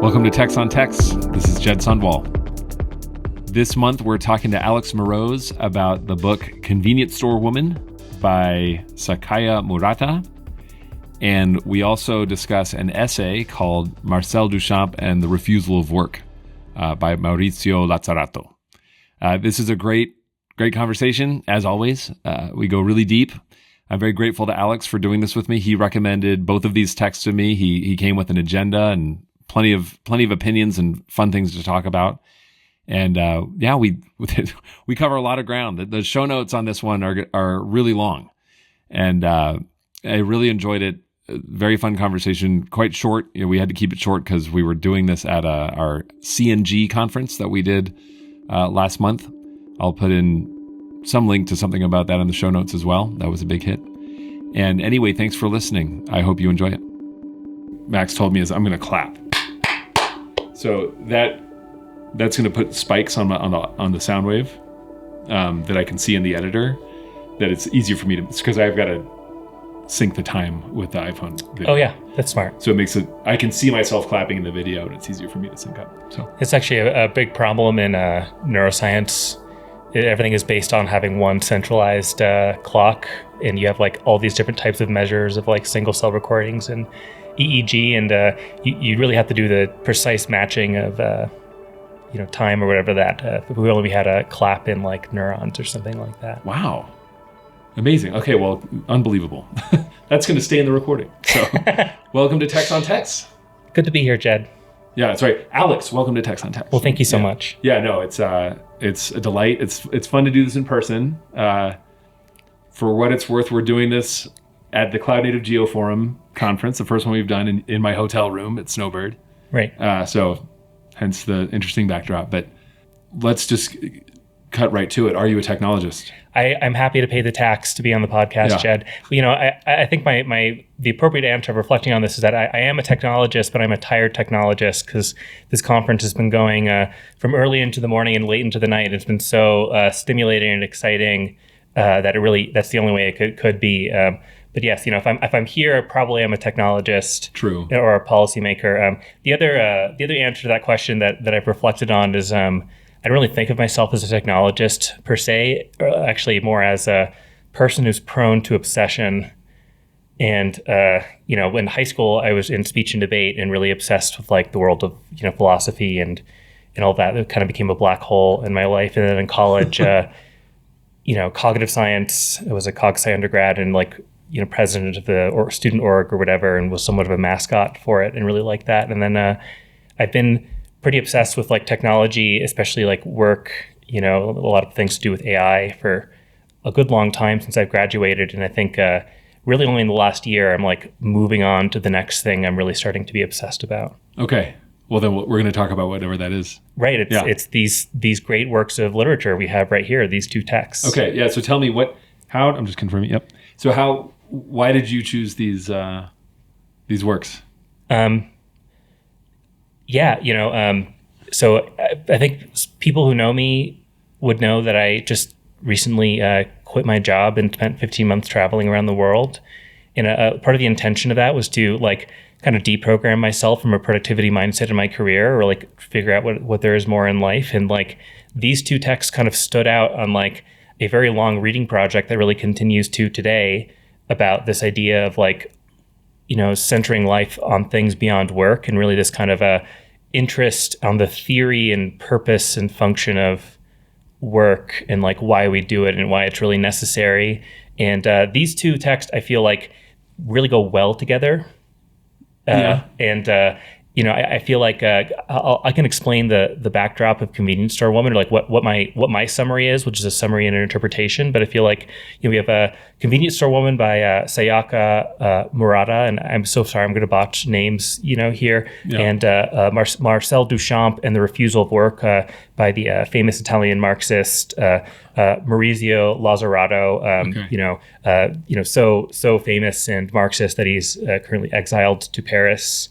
Welcome to Text on Text. This is Jed Sundwall. This month, we're talking to Alex Merose about the book Convenience Store Woman by Sayaka Murata. And we also discuss an essay called Marcel Duchamp and the Refusal of Work by Maurizio Lazzarato. This is a great conversation, as always. We go really deep. I'm very grateful to Alex for doing this with me. He recommended both of these texts to me. He came with an agenda and plenty of opinions and fun things to talk about. And we cover a lot of ground. The show notes on this one are really long, and I really enjoyed it. Very fun conversation, quite short. We had to keep it short because we were doing this at our CNG conference that we did last month. I'll put in some link to something about that in the show notes as well. That was a big hit. And anyway, thanks for listening. I hope you enjoy it. Max told me I'm going to clap. So that's going to put spikes on the sound wave that I can see in the editor. That it's easier for me to, because I've got to sync the time with the iPhone video. Oh yeah, that's smart. So it makes it, I can see myself clapping in the video, and it's easier for me to sync up. So it's actually a big problem in neuroscience. Everything is based on having one centralized clock, and you have like all these different types of measures of like single cell recordings and EEG, and you really have to do the precise matching of time or whatever that. If we only had a clap in like neurons or something like that. Wow. Amazing. Okay, well, unbelievable. That's going to stay in the recording. So welcome to Text on Text. Good to be here, Jed. Yeah, that's right. Alex, welcome to Text on Text. Well, thank you so much. Yeah, no, it's a delight. It's fun to do this in person. For what it's worth, we're doing this at the Cloud Native Geo Forum conference, the first one we've done in my hotel room at Snowbird. Right. So hence the interesting backdrop. But let's just cut right to it. Are you a technologist? I'm happy to pay the tax to be on the podcast, Yeah. Jed. I think the appropriate answer of reflecting on this is that I am a technologist, but I'm a tired technologist because this conference has been going from early into the morning and late into the night. It's been so stimulating and exciting that that's the only way it could be. But yes, if I'm here, probably I'm a technologist. True. Or a policymaker. The other answer to that question that I've reflected on is I don't really think of myself as a technologist per se, actually more as a person who's prone to obsession. And in high school, I was in speech and debate and really obsessed with like the world of philosophy and all that. It kind of became a black hole in my life. And then in college, cognitive science. I was a cog sci undergrad and president of the student org or whatever, and was somewhat of a mascot for it and really liked that. And then I've been pretty obsessed with like technology, especially like work, a lot of things to do with AI for a good long time since I've graduated. And I think really only in the last year, I'm like moving on to the next thing I'm really starting to be obsessed about. Okay. Well, then we're going to talk about whatever that is. Right. It's these great works of literature we have right here, these two texts. Okay. Yeah. So tell me how, I'm just confirming. Yep. So why did you choose these works? So I think people who know me would know that I just recently quit my job and spent 15 months traveling around the world. And part of the intention of that was to kind of deprogram myself from a productivity mindset in my career, or figure out what there is more in life. And these two texts kind of stood out on a very long reading project that really continues to today, about this idea of centering life on things beyond work, and really this kind of interest on the theory and purpose and function of work, and why we do it and why it's really necessary. And these two texts, I feel really go well together. I feel I can explain the backdrop of Convenience Store Woman, or what my summary is, which is a summary and an interpretation. But I feel we have a Convenience Store Woman by Sayaka Murata, and I'm so sorry, I'm going to botch names, here. Yeah. And Marcel Duchamp and the Refusal of Work by the famous Italian Marxist Maurizio Lazzarato. Okay. So famous and Marxist that he's currently exiled to Paris.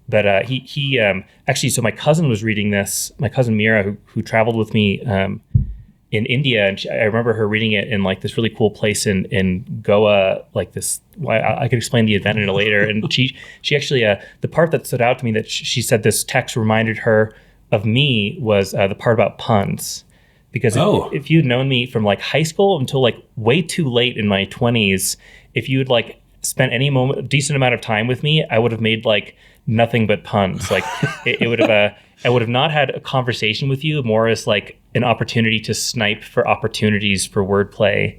But he actually, so my cousin was reading this, my cousin Mira, who traveled with me in India, and I remember her reading it in like this really cool place in Goa, like this. I could explain the event in it later. And she actually the part that stood out to me that she said this text reminded her of me was the part about puns. Because if you'd known me from like high school until like way too late in my 20s, if you had like spent any decent amount of time with me, I would have made like nothing but puns. Like it would have. I would have not had a conversation with you more as like an opportunity to snipe for opportunities for wordplay.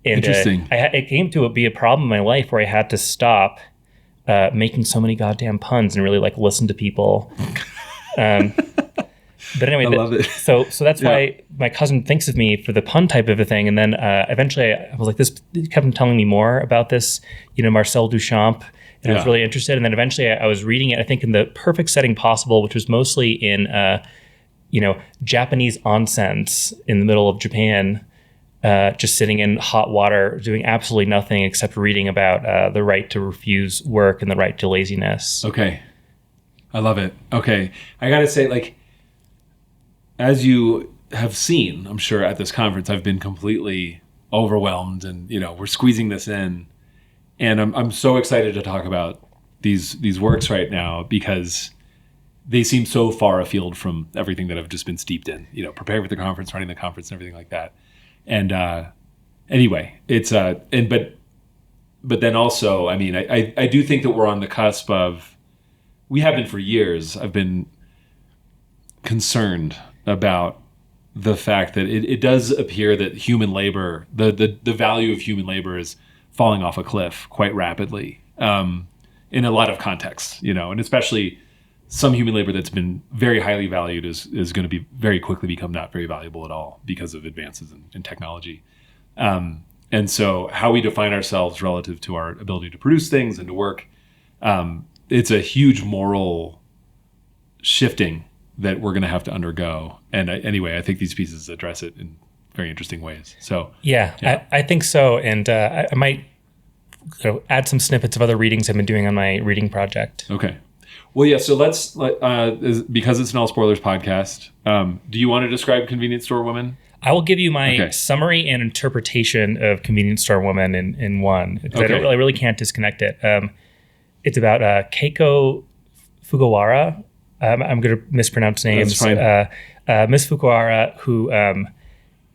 And interesting. It came to be a problem in my life where I had to stop making so many goddamn puns and really like listen to people. But anyway, I love it. So that's why my cousin thinks of me for the pun type of a thing. And then eventually I was like, this kept telling me more about this, Marcel Duchamp. And I was really interested. And then eventually I was reading it, I think in the perfect setting possible, which was mostly in, Japanese onsens in the middle of Japan, just sitting in hot water, doing absolutely nothing except reading about the right to refuse work and the right to laziness. Okay. I love it. Okay. I got to say, like, as you have seen, I'm sure at this conference, I've been completely overwhelmed and, we're squeezing this in. And I'm so excited to talk about these works right now because they seem so far afield from everything that I've just been steeped in, preparing for the conference, running the conference and everything like that. And anyway, it's but then also, I mean, I do think that we're on the cusp of, we have been for years, I've been concerned about the fact that it does appear that human labor, the value of human labor is falling off a cliff quite rapidly in a lot of contexts, and especially some human labor that's been very highly valued is going to be very quickly become not very valuable at all because of advances in technology. And so how we define ourselves relative to our ability to produce things and to work, it's a huge moral shifting that we're going to have to undergo. And anyway, I think these pieces address it in very interesting ways. So I think so. And I might add some snippets of other readings I've been doing on my reading project. Okay. Well, yeah. So let's because it's an All Spoilers podcast. Do you want to describe Convenience Store Woman? I will give you my summary and interpretation of Convenience Store Woman in one. Because I really can't disconnect it. It's about Keiko Fujiwara. I'm going to mispronounce names. That's fine. Miss Fujiwara, who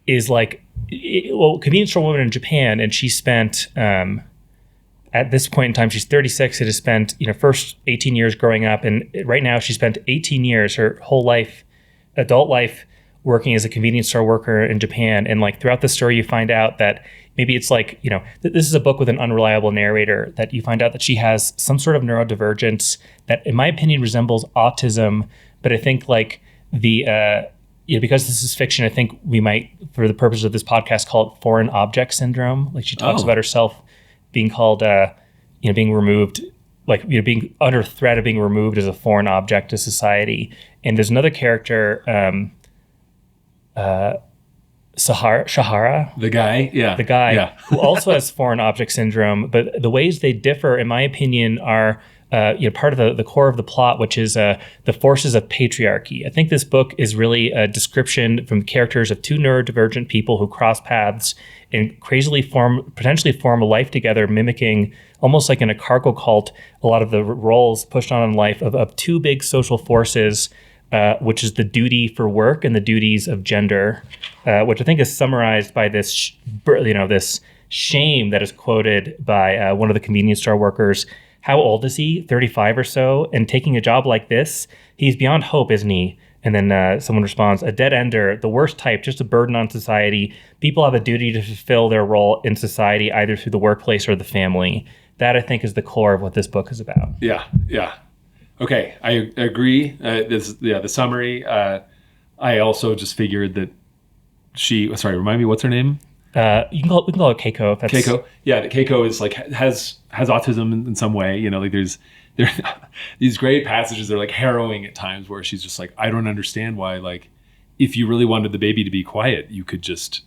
is like, Convenience Store Woman in Japan, and she spent at this point in time, she's 36. It has spent first 18 years growing up, and right now she spent 18 years, her whole life, adult life, working as a convenience store worker in Japan. And like throughout the story, you find out that maybe it's like this is a book with an unreliable narrator. That you find out that she has some sort of neurodivergence that, in my opinion, resembles autism. But I think like because this is fiction, I think we might, for the purpose of this podcast, call it foreign object syndrome. Like she talks about herself being called, being removed, like being under threat of being removed as a foreign object to society. And there's another character, Shahara, the guy, who also has foreign object syndrome. But the ways they differ, in my opinion, are part of the core of the plot, which is the forces of patriarchy. I think this book is really a description from the characters of two neurodivergent people who cross paths and crazily potentially form a life together, mimicking almost like in a cargo cult a lot of the roles pushed on in life of two big social forces, which is the duty for work and the duties of gender, which I think is summarized by this this shame that is quoted by one of the convenience store workers. How old is he? 35 or so, and taking a job like this, he's beyond hope, isn't he? And then someone responds, a dead ender, the worst type, just a burden on society. People have a duty to fulfill their role in society, either through the workplace or the family. That, I think, is the core of what this book is about. Yeah. Okay, I agree. The summary. I also just figured that remind me, what's her name? We can call it Keiko. If that's... Keiko. Yeah, Keiko is like has autism in some way. Like there these great passages that are like harrowing at times where she's just like, I don't understand why, like, if you really wanted the baby to be quiet, you could just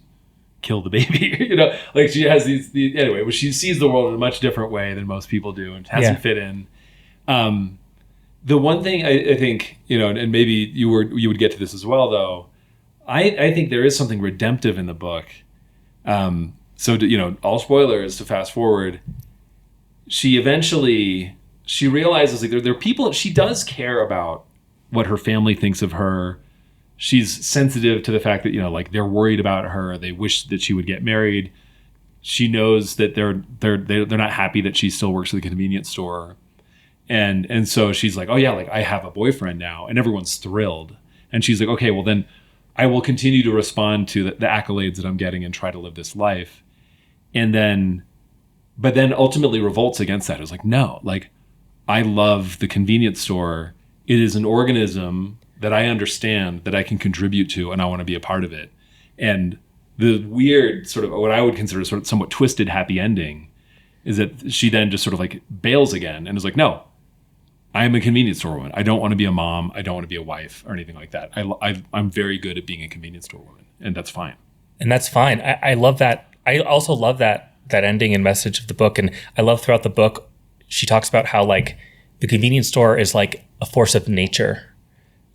kill the baby. Like she has these anyway, but she sees the world in a much different way than most people do and hasn't fit in. The one thing I think, and maybe you would get to this as well, though, I think there is something redemptive in the book. So, all spoilers to fast forward, she realizes like there are people, she does care about what her family thinks of her. She's sensitive to the fact that, like they're worried about her. They wish that she would get married. She knows that they're not happy that she still works at the convenience store. And so she's like, oh yeah, like I have a boyfriend now, and everyone's thrilled. And she's like, okay, well then I will continue to respond to the accolades that I'm getting and try to live this life. But then ultimately revolts against that. It was like, no, like I love the convenience store. It is an organism that I understand, that I can contribute to, and I want to be a part of it. And the weird sort of what I would consider sort of somewhat twisted happy ending is that she then just sort of like bails again and is like, no, I am a convenience store woman. I don't want to be a mom. I don't want to be a wife or anything like that. I'm very good at being a convenience store woman, and that's fine. And that's fine. I love that. I also love that ending and message of the book. And I love throughout the book, she talks about how like the convenience store is like a force of nature.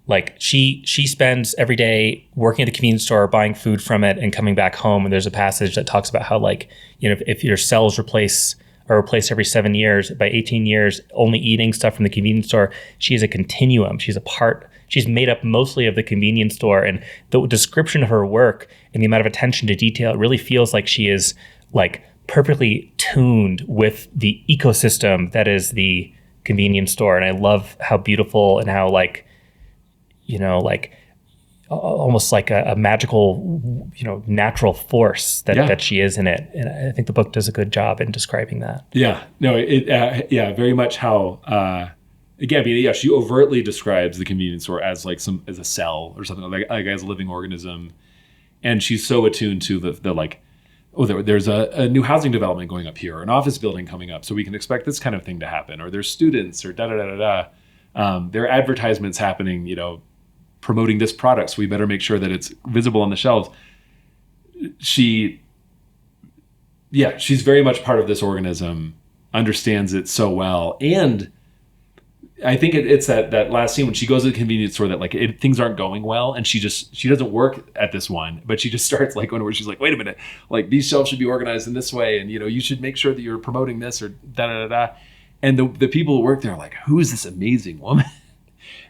Like she spends every day working at the convenience store, buying food from it, and coming back home. And there's a passage that talks about how like, if your cells are replaced every 7 years, by 18 years, only eating stuff from the convenience store, she is a continuum. She's made up mostly of the convenience store. And the description of her work and the amount of attention to detail, it really feels like she is like perfectly tuned with the ecosystem that is the convenience store. And I love how beautiful and how like, almost like a magical, natural force that she is in it. And I think the book does a good job in describing that. Yeah, no, very much how, again, she overtly describes the convenience store as like as a cell or something like as a living organism. And she's so attuned to the like, oh, there's a new housing development going up here, or an office building coming up, so we can expect this kind of thing to happen, or there's students, or da-da-da-da-da. There are advertisements happening, promoting this product, so we better make sure that it's visible on the shelves. She's very much part of this organism, understands it so well. And I think it's that last scene when she goes to the convenience store that like things aren't going well, and she doesn't work at this one, but she just starts like where she's like, wait a minute, like these shelves should be organized in this way, and you should make sure that you're promoting this, or da-da-da-da. And the people who work there are like, who is this amazing woman?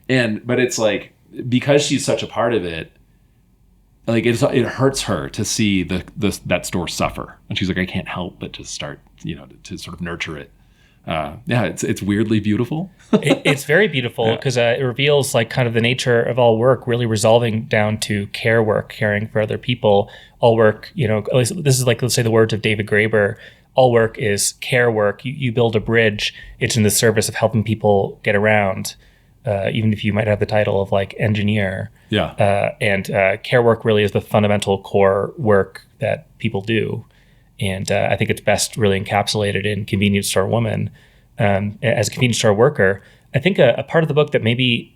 But it's like, because she's such a part of it, like it hurts her to see that store suffer, and she's like, I can't help but to start, to sort of nurture it. It's weirdly beautiful. It's very beautiful because it reveals like kind of the nature of all work, really resolving down to care work, caring for other people. All work, at least this is like, let's say the words of David Graeber. All work is care work. You build a bridge. It's in the service of helping people get around. Even if you might have the title of like engineer. And care work really is the fundamental core work that people do. And I think it's best really encapsulated in Convenience Store Woman. As a convenience store worker, I think a part of the book that maybe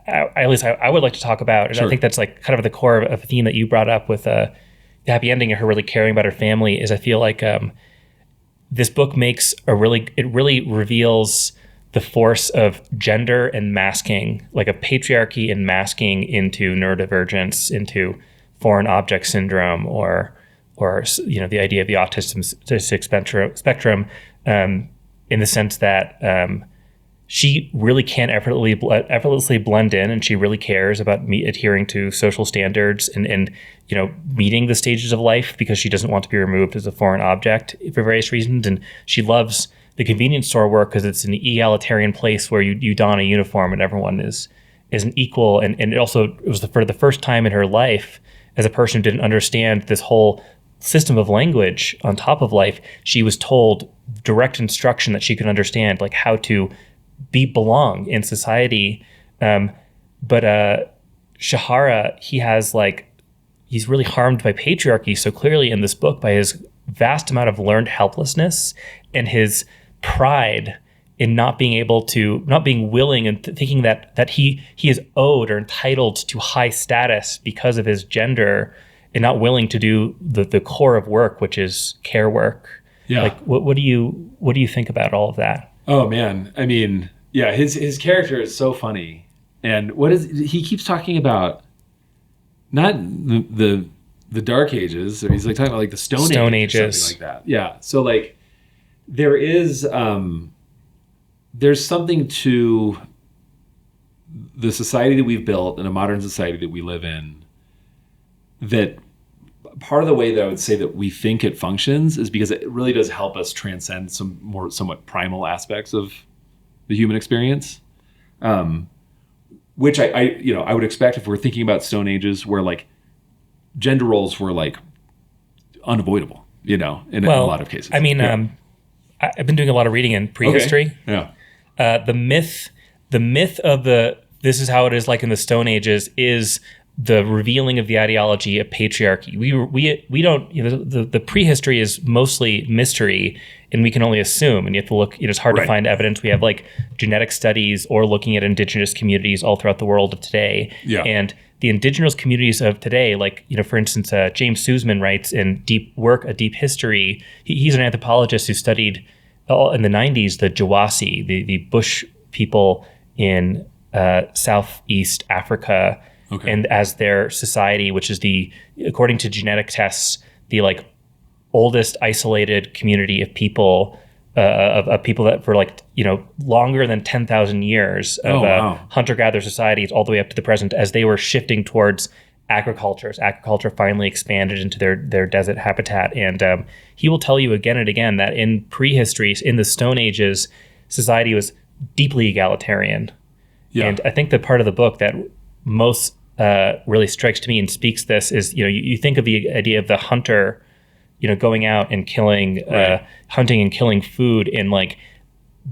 at least I would like to talk about, and sure. I think that's like kind of the core of a theme that you brought up with the happy ending of her really caring about her family, is I feel like this book really reveals the force of gender and masking, like a patriarchy and masking into neurodivergence, into foreign object syndrome, or the idea of the autistic spectrum, in the sense that she really can effortlessly blend in, and she really cares about adhering to social standards and meeting the stages of life, because she doesn't want to be removed as a foreign object for various reasons. And she loves the convenience store work because it's an egalitarian place where you don a uniform and everyone is an equal. And it was for the first time in her life, as a person who didn't understand this whole system of language on top of life, she was told direct instruction that she could understand, like how to belong in society. But Shahara, he's really harmed by patriarchy so clearly in this book by his vast amount of learned helplessness and his pride in not being willing and thinking that he is owed or entitled to high status because of his gender, and not willing to do the core of work, which is care work. Yeah. Like what do you think about all of that? Oh man. I mean, yeah, his character is so funny. And he keeps talking about not the Dark Ages. Or he's like talking about like the Stone Ages, something like that. Yeah. So like there is there's something to the society that we've built and a modern society that we live in that part of the way that I would say that we think it functions is because it really does help us transcend some more somewhat primal aspects of the human experience. Which I would expect if we're thinking about Stone Ages where like gender roles were like unavoidable, in a lot of cases. I mean, I've been doing a lot of reading in prehistory. Okay. Yeah. The myth of this is how it is like in the Stone Ages is the revealing of the ideology of patriarchy. We don't, the prehistory is mostly mystery and we can only assume, and you have to look, it's hard to find evidence. We have like genetic studies or looking at indigenous communities all throughout the world of today. Yeah. And the indigenous communities of today, like, for instance, James Sussman writes in A Deep History. He's an anthropologist who studied in the 90s, the Jawasi, the bush people in Southeast Africa. Okay. And as their society, which is according to genetic tests, the like oldest isolated community of people, of people that for like, longer than 10,000 years of hunter-gatherer societies all the way up to the present, as they were shifting towards agriculture. As agriculture finally expanded into their desert habitat. And he will tell you again and again that in prehistory, in the Stone Ages, society was deeply egalitarian. Yeah. And I think the part of the book that most really strikes to me and speaks this is, you think of the idea of the hunter, going out and killing, hunting and killing food, and like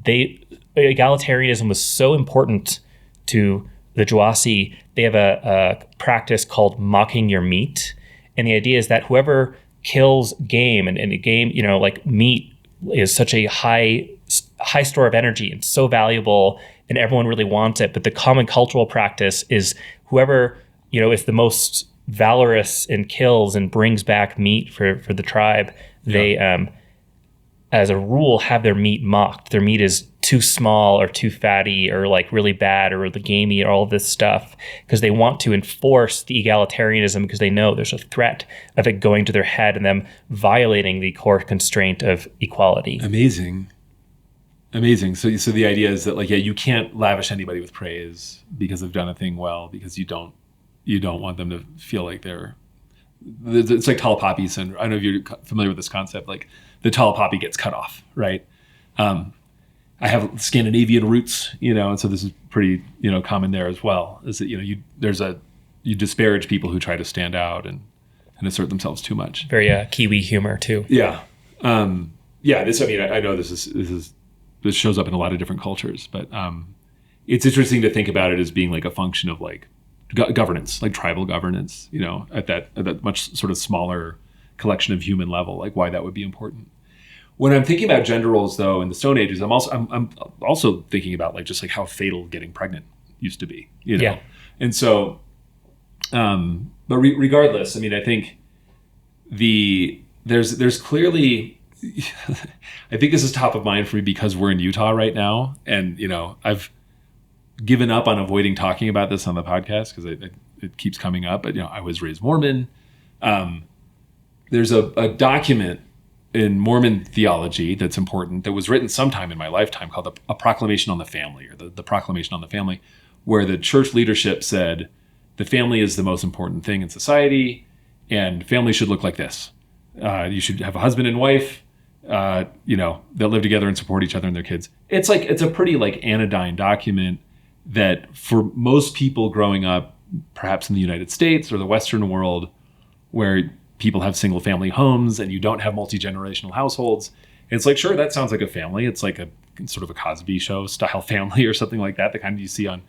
egalitarianism was so important to the Jawasi. They have a practice called mocking your meat, and the idea is that whoever kills game, and a game, like meat is such a high store of energy and so valuable, and everyone really wants it. But the common cultural practice is whoever, is the most valorous and kills and brings back meat for the tribe, they, as a rule, have their meat mocked. Their meat is too small or too fatty or like really bad or the gamey or all of this stuff, because they want to enforce the egalitarianism, because they know there's a threat of it going to their head and them violating the core constraint of equality. Amazing. So the idea is that like, you can't lavish anybody with praise because they've done a thing well, because you don't want them to feel like it's like tall poppy syndrome. I don't know if you're familiar with this concept, like the tall poppy gets cut off, right? I have Scandinavian roots, and so this is pretty, common there as well, is that, you disparage people who try to stand out and assert themselves too much. Very Kiwi humor too. Yeah. I know this shows up in a lot of different cultures, but it's interesting to think about it as being like a function of like governance, like tribal governance, at that much sort of smaller collection of human level, like why that would be important. When I'm thinking about gender roles, though, in the Stone Ages, I'm also thinking about like just like how fatal getting pregnant used to be, Yeah. And so, but regardless, I mean, I think there's clearly, I think this is top of mind for me because we're in Utah right now, and I've given up on avoiding talking about this on the podcast because it keeps coming up. But I was raised Mormon. There's a document in Mormon theology that's important that was written sometime in my lifetime called a Proclamation on the Family, or the Proclamation on the Family, where the church leadership said the family is the most important thing in society, and family should look like this. You should have a husband and wife, that live together and support each other and their kids. It's a pretty like anodyne document that for most people growing up, perhaps in the United States or the Western world, where people have single family homes and you don't have multi-generational households, it's like, sure, that sounds like a family. It's like a sort of a Cosby Show style family or something like that, the kind you see on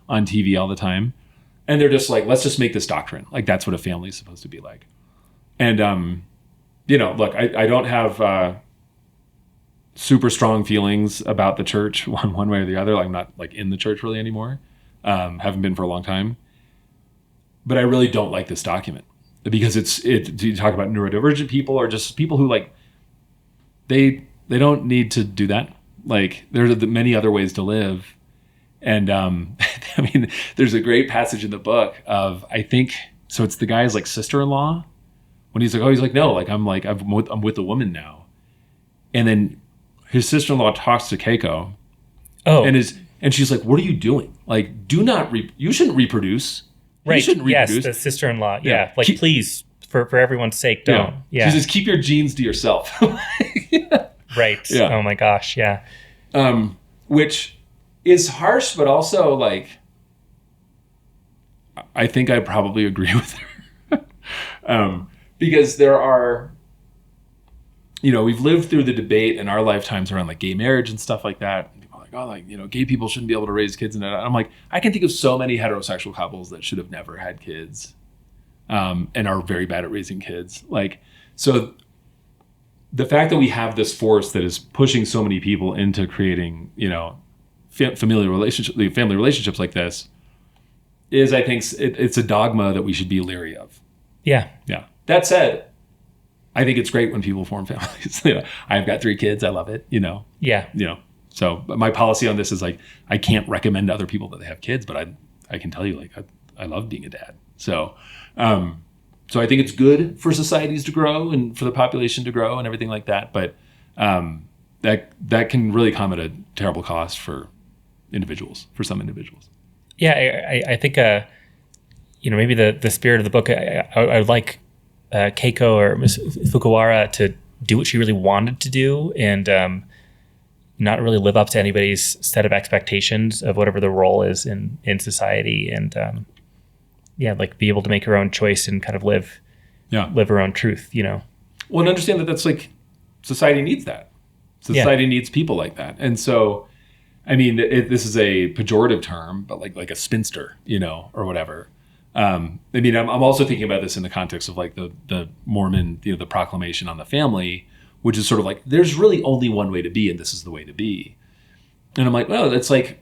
TV all the time. And they're just like, let's just make this doctrine. Like, that's what a family is supposed to be like. And, look, I don't have super strong feelings about the church one way or the other. Like, I'm not like in the church really anymore. Haven't been for a long time. But I really don't like this document because you talk about neurodivergent people or just people who like, they don't need to do that. Like, there's many other ways to live. And I mean, there's a great passage in the book of, I think so it's the guy's like sister-in-law when he's like, no, I'm with a woman now. And then his sister-in-law talks to Keiko. Oh. And she's like, what are you doing? Like, you shouldn't reproduce. Right. You shouldn't reproduce. Yes, the sister-in-law. Yeah. Like, please, for everyone's sake, don't. Yeah. She says, keep your genes to yourself. Right. Yeah. Oh my gosh. Yeah. Which is harsh, but also like, I think I probably agree with her. Because there are, we've lived through the debate in our lifetimes around like gay marriage and stuff like that. And people are like, gay people shouldn't be able to raise kids. And I'm like, I can think of so many heterosexual couples that should have never had kids, and are very bad at raising kids. Like, so the fact that we have this force that is pushing so many people into creating, family relationships like this is, I think, it's a dogma that we should be leery of. Yeah. Yeah. That said, I think it's great when people form families. I've got 3 kids. I love it. Yeah. So my policy on this is like, I can't recommend to other people that they have kids, but I can tell you, like, I love being a dad. So I think it's good for societies to grow and for the population to grow and everything like that. But that can really come at a terrible cost for some individuals. Yeah, I think maybe the spirit of the book. I would like Keiko or Ms. Fukuwara to do what she really wanted to do, and not really live up to anybody's set of expectations of whatever the role is in society, and like be able to make her own choice and kind of live her own truth. Well, and understand that that's like, society needs that. Society needs people like that, and so. I mean, this is a pejorative term, but like a spinster, or whatever. I'm also thinking about this in the context of like the Mormon, the proclamation on the family, which is sort of like, there's really only one way to be, and this is the way to be. And I'm like, well, that's like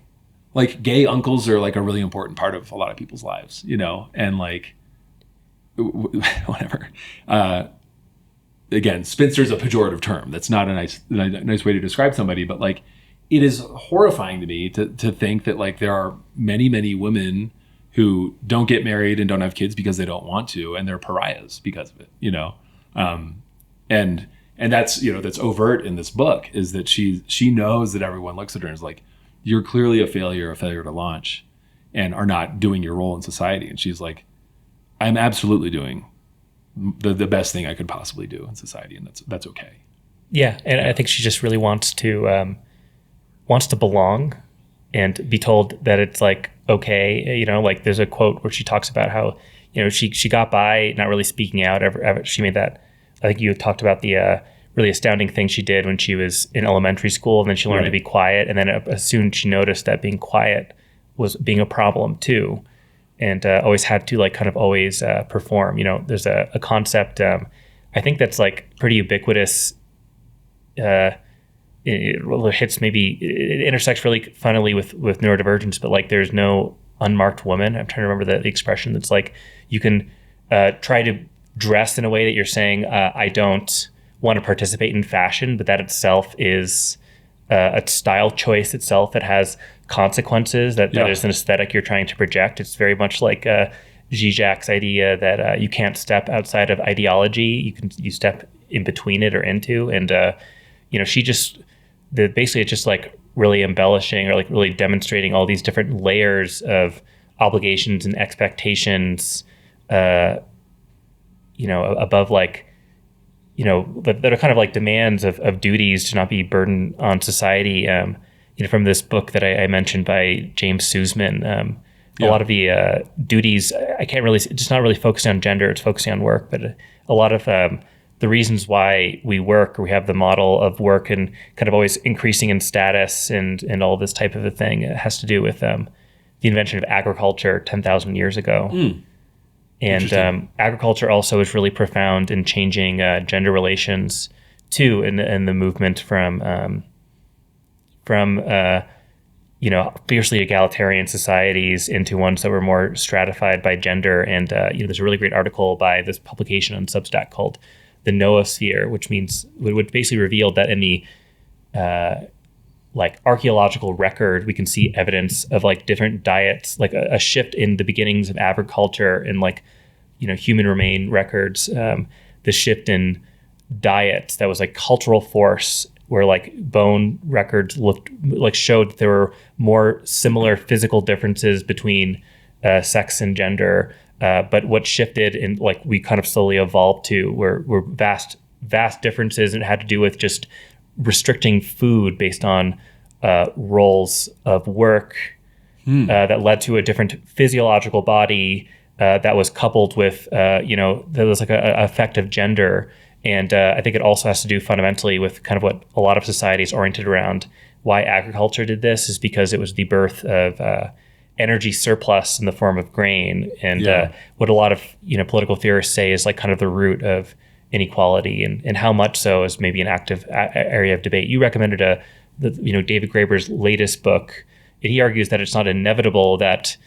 gay uncles are like a really important part of a lot of people's lives, and like, whatever. Again, spinster is a pejorative term. That's not a nice way to describe somebody, but like, it is horrifying to me to think that like there are many, many women who don't get married and don't have kids because they don't want to, and they're pariahs because of it, and that's, that's overt in this book, is that she knows that everyone looks at her and is like, you're clearly a failure to launch, and are not doing your role in society. And she's like, I'm absolutely doing the best thing I could possibly do in society, and that's okay. Yeah, and I think she just really wants to belong and be told that it's like, okay, like there's a quote where she talks about how, she got by not really speaking out ever. She made that, I think you talked about the really astounding thing she did when she was in elementary school, and then she learned to be quiet. And then soon she noticed that being quiet was being a problem too. And always had to like kind of always perform. There's a concept, I think that's like pretty ubiquitous. It hits, maybe it intersects really funnily with neurodivergence, but like there's no unmarked woman. I'm trying to remember the expression that's like, you can try to dress in a way that you're saying, I don't want to participate in fashion, but that itself is a style choice itself that has consequences, that is an aesthetic you're trying to project. It's very much like Zizek's idea that you can't step outside of ideology. You step in between it or into, and she just basically it's just like really embellishing or like really demonstrating all these different layers of obligations and expectations, above like, that are kind of like demands of duties to not be burdened on society. From this book that I mentioned by James Sussman, a lot of the duties, I can't really, it's just not really focusing on gender, it's focusing on work, but a lot of the reasons why we work, or we have the model of work and kind of always increasing in status and all this type of a thing, it has to do with the invention of agriculture 10,000 years ago. And agriculture also is really profound in changing gender relations too, in the movement from fiercely egalitarian societies into ones that were more stratified by gender. And there's a really great article by this publication on Substack called The Noosphere, which basically revealed that in the like archaeological record, we can see evidence of like different diets, like a shift in the beginnings of agriculture in like human remain records, the shift in diet that was like cultural force, where like bone records showed that there were more similar physical differences between sex and gender, but what shifted and like we kind of slowly evolved to were vast differences, and it had to do with just restricting food based on roles of work that led to a different physiological body that was coupled with there was like a effect of gender. And I think it also has to do fundamentally with kind of what a lot of society is oriented around. Why agriculture did this is because it was the birth of energy surplus in the form of grain. And what a lot of political theorists say is like kind of the root of inequality, and how much so is maybe an active area of debate. You recommended David Graeber's latest book, and he argues that it's not inevitable that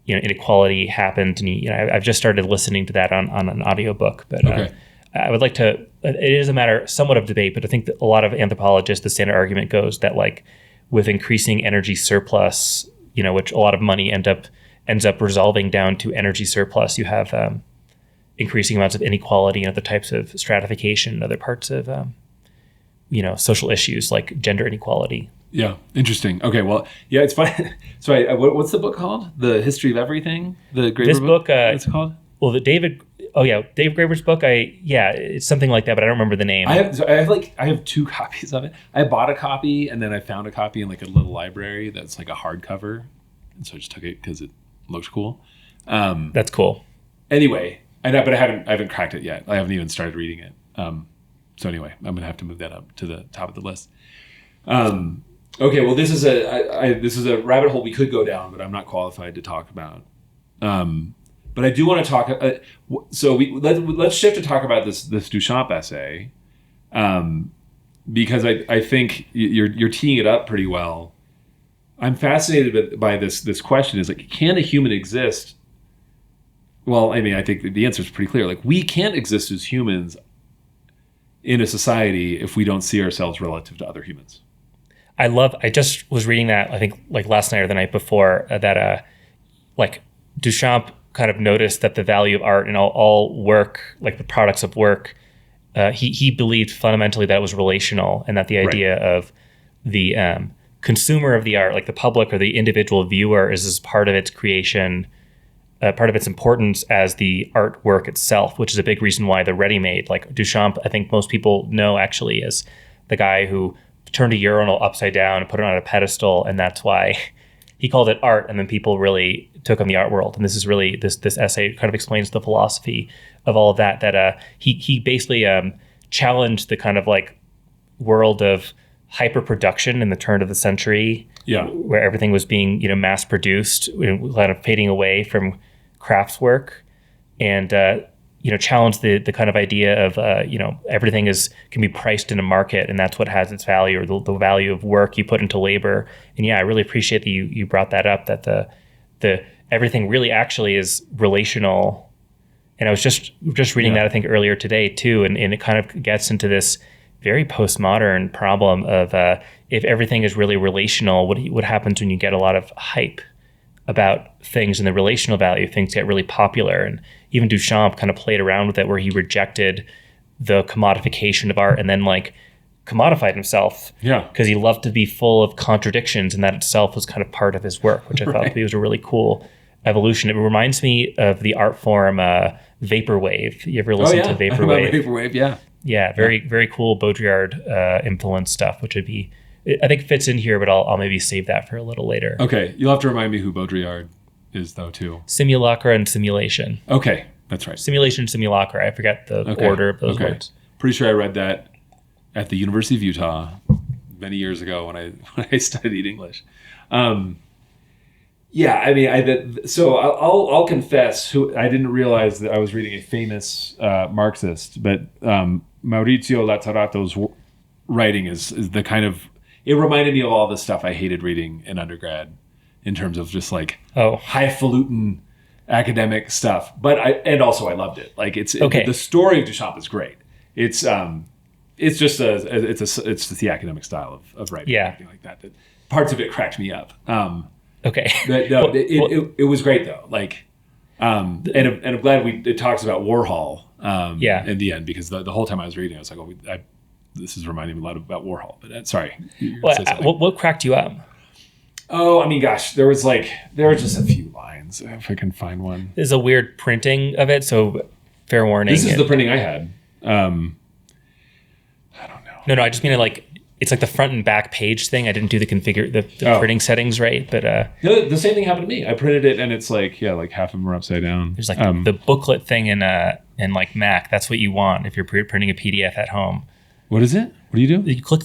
inequality happened. And I've just started listening to that on an audiobook, but. Okay. I would like to, it is a matter somewhat of debate, but I think that a lot of anthropologists, the standard argument goes that like with increasing energy surplus, which a lot of money ends up resolving down to energy surplus, you have increasing amounts of inequality and other types of stratification and other parts of, social issues like gender inequality. Yeah. Interesting. Okay. Well, yeah, it's fine. So what's the book called? The History of Everything? The Graeber book? What's it called? Well, Dave Graeber's book. It's something like that, but I don't remember the name. I have 2 copies of it. I bought a copy, and then I found a copy in like a little library that's like a hardcover, and so I just took it because it looked cool. That's cool. Anyway, but I haven't cracked it yet. I haven't even started reading it. So anyway, I'm gonna have to move that up to the top of the list. Okay, well, this is a rabbit hole we could go down, but I'm not qualified to talk about. But I do want to talk. So let's shift to talk about this Duchamp essay, because I think you're teeing it up pretty well. I'm fascinated by this question: is like, can a human exist? Well, I mean, I think the answer is pretty clear. Like, we can't exist as humans in a society if we don't see ourselves relative to other humans. I just was reading that, I think like last night or the night before, that like Duchamp kind of noticed that the value of art and all work, like the products of work, he believed fundamentally that it was relational, and that the idea of the consumer of the art, like the public or the individual viewer, is as part of its creation, part of its importance as the artwork itself, which is a big reason why the ready-made, like Duchamp, I think most people know actually as the guy who turned a urinal upside down and put it on a pedestal, and that's why he called it art, and then people really took on the art world. And this is really, this essay kind of explains the philosophy of all of that he basically challenged the kind of like world of hyper production in the turn of the century, where everything was being mass produced, kind of fading away from crafts work, and challenged the kind of idea of everything can be priced in a market, and that's what has its value, or the value of work you put into labor. And I really appreciate that you brought that up, that the everything really actually is relational. And I was just reading that I think earlier today too, and it kind of gets into this very postmodern problem of if everything is really relational, what happens when you get a lot of hype about things and the relational value, things get really popular. And even Duchamp kind of played around with it, where he rejected the commodification of art and then like commodified himself, because he loved to be full of contradictions, and that itself was kind of part of his work, which I thought was a really cool evolution. It reminds me of the art form vaporwave. You ever listen to vaporwave? Vaporwave, very cool Baudrillard influence stuff, which I think fits in here, but I'll maybe save that for a little later. Okay, you'll have to remind me who Baudrillard is, though, too. Simulacra and simulation. Okay, that's right. Simulation, simulacra. I forget the order of those words. Pretty sure I read that at the University of Utah many years ago when I studied English. So I'll confess, I didn't realize that I was reading a famous Marxist, but Maurizio Lazzarato's writing is the kind of, it reminded me of all the stuff I hated reading in undergrad, in terms of just like highfalutin academic stuff. But I loved it. Like the story of Duchamp is great. It's just the academic style of writing, and everything like that. Parts of it cracked me up. Okay. But no, it was great though. Like, And I'm glad it talks about Warhol in the end, because the whole time I was reading, I was like, this is reminding me a lot about Warhol. But sorry. What cracked you up? Oh, I mean, gosh, there were just a few lines, if I can find one. There's a weird printing of it, so fair warning. This is the printing I had. I don't know. No, I just mean it's like the front and back page thing. I didn't do the printing settings right, but the same thing happened to me. I printed it, and it's like half of them are upside down. There's the booklet thing in like Mac. That's what you want if you're printing a PDF at home. What is it? What do you do? You click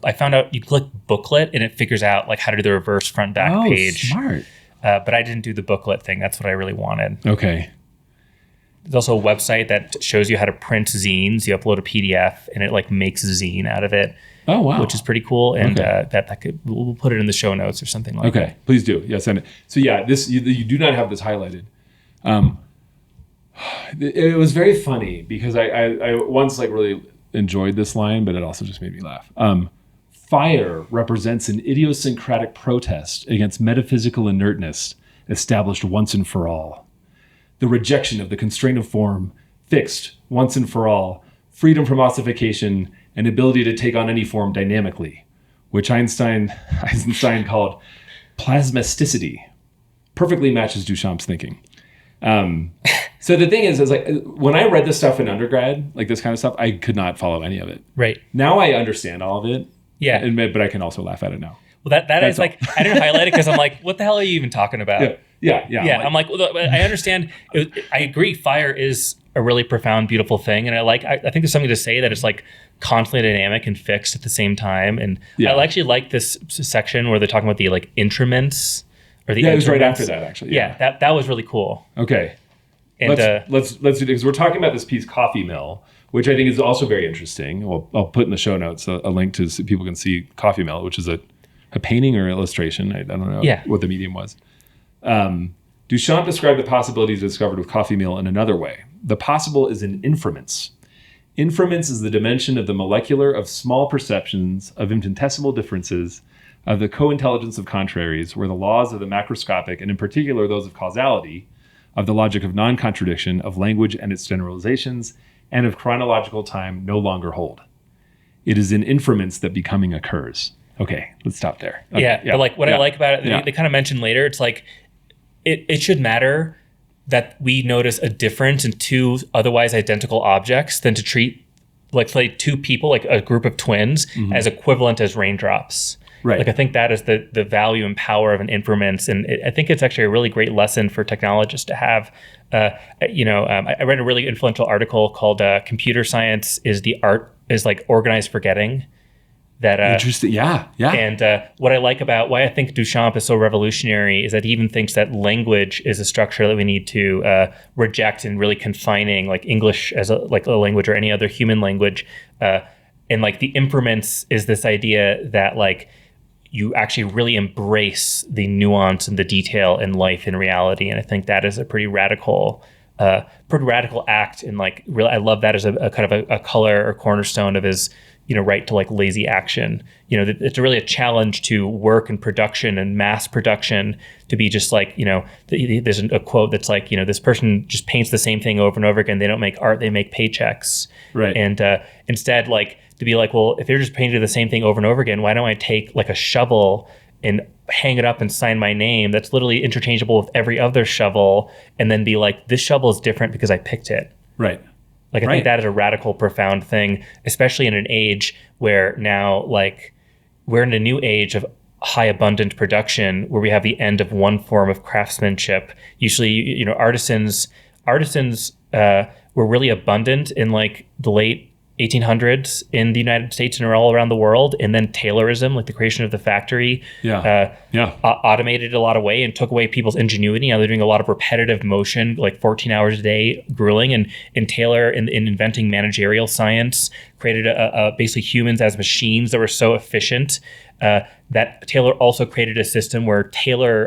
I found out you click booklet and it figures out like how to do the reverse front back page. Smart. But I didn't do the booklet thing. That's what I really wanted. Okay. There's also a website that shows you how to print zines. You upload a PDF and it like makes a zine out of it. Oh, wow. Which is pretty cool. And we'll put it in the show notes or something like that. Okay, please do. Yeah, send it. So yeah, you do not have this highlighted. It was very funny because I once really enjoyed this line, but it also just made me laugh. Fire represents an idiosyncratic protest against metaphysical inertness established once and for all. The rejection of the constraint of form, fixed once and for all, freedom from ossification, and ability to take on any form dynamically, which Einstein called plasmasticity, perfectly matches Duchamp's thinking. So the thing is like when I read this stuff in undergrad, like this kind of stuff, I could not follow any of it. Right. Now I understand all of it. Yeah. But I can also laugh at it now. Well, that is like, I didn't highlight it because I'm like, what the hell are you even talking about? Yeah. I'm like, well, I understand. I agree. Fire is a really profound, beautiful thing. And I think there's something to say that it's like constantly dynamic and fixed at the same time. And I actually like this section where they're talking about the like intraments or the it was right after that actually. Yeah. That was really cool. Okay. And let's do it because we're talking about this piece, Coffee Mill, which I think is also very interesting. Well, I'll put in the show notes a link to so people can see Coffee Mill, which is a painting or illustration. I don't know what the medium was. Duchamp described the possibilities discovered with Coffee Mill in another way. The possible is an inframents. Inframents is the dimension of the molecular of small perceptions of infinitesimal differences of the co-intelligence of contraries, where the laws of the macroscopic, and in particular those of causality, of the logic of non-contradiction, of language and its generalizations, and of chronological time no longer hold. It is in inframents that becoming occurs. Okay, let's stop there. Okay, but like what I like about it, they kind of mentioned later, it's like it should matter that we notice a difference in two otherwise identical objects than to treat like two people, like a group of twins, as equivalent as raindrops. Right. Like I think that is the value and power of an inframents, and I think it's actually a really great lesson for technologists to have. I read a really influential article called "Computer Science is like organized forgetting." That interesting, yeah. And what I like about why I think Duchamp is so revolutionary is that he even thinks that language is a structure that we need to reject and really confining, like English as a language or any other human language. And like the inframents is this idea that like you actually really embrace the nuance and the detail in life and reality. And I think that is a pretty radical act. And like really, I love that as a kind of a color or cornerstone of his, right to like lazy action. It's really a challenge to work and production and mass production to be just like, there's a quote that's like, this person just paints the same thing over and over again. They don't make art, they make paychecks. Right. And instead, like to be like, well, if they're just painting the same thing over and over again, why don't I take like a shovel and hang it up and sign my name that's literally interchangeable with every other shovel, and then be like, this shovel is different because I picked it. Right. Like I think that is a radical, profound thing, especially in an age where now like we're in a new age of high abundant production where we have the end of one form of craftsmanship. Usually, artisans were really abundant in like the late 1800s in the United States and all around the world. And then Taylorism, like the creation of the factory, automated a lot of way and took away people's ingenuity. Now they're doing a lot of repetitive motion, like 14 hours a day, grueling. And Taylor, in inventing managerial science, created basically humans as machines that were so efficient that Taylor also created a system where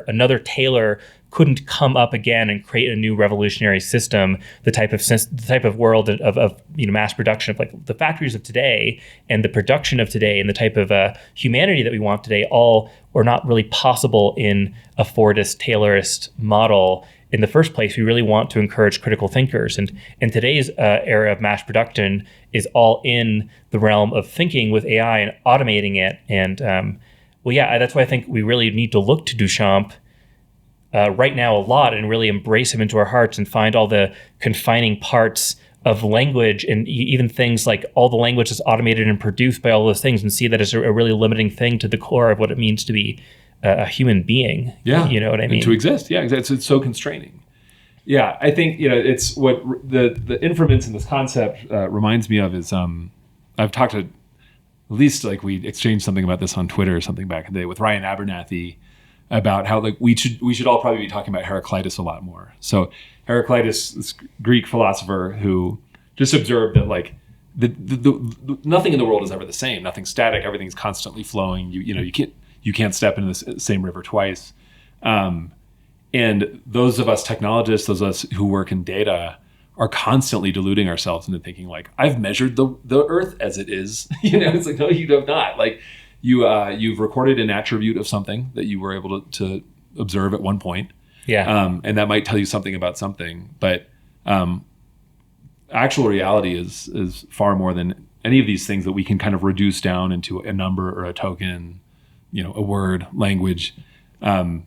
another Taylor couldn't come up again and create a new revolutionary system, the type of world of mass production of like the factories of today and the production of today and the type of humanity that we want today all are not really possible in a Fordist, Taylorist model. in the first place, we really want to encourage critical thinkers. And in today's era of mass production is all in the realm of thinking with AI and automating it. And that's why I think we really need to look to Duchamp right now a lot and really embrace him into our hearts and find all the confining parts of language and even things like all the language that's automated and produced by all those things, and see that as a really limiting thing to the core of what it means to be a human being. Yeah. You know what I mean? And to exist. Yeah, it's so constraining. Yeah, I think, it's what the inference in this concept reminds me of is I've talked to, at least like we exchanged something about this on Twitter or something back in the day with Ryan Abernathy about how like we should all probably be talking about Heraclitus a lot more. So Heraclitus, this Greek philosopher who just observed that like the nothing in the world is ever the same. Nothing's static. Everything's constantly flowing. You can't step into the same river twice. And those of us technologists, those of us who work in data, are constantly deluding ourselves into thinking like, I've measured the earth as it is. It's like, no, you have not. Like you've recorded an attribute of something that you were able to observe at one point. Yeah. And that might tell you something about something, but actual reality is far more than any of these things that we can kind of reduce down into a number or a token, a word, language. And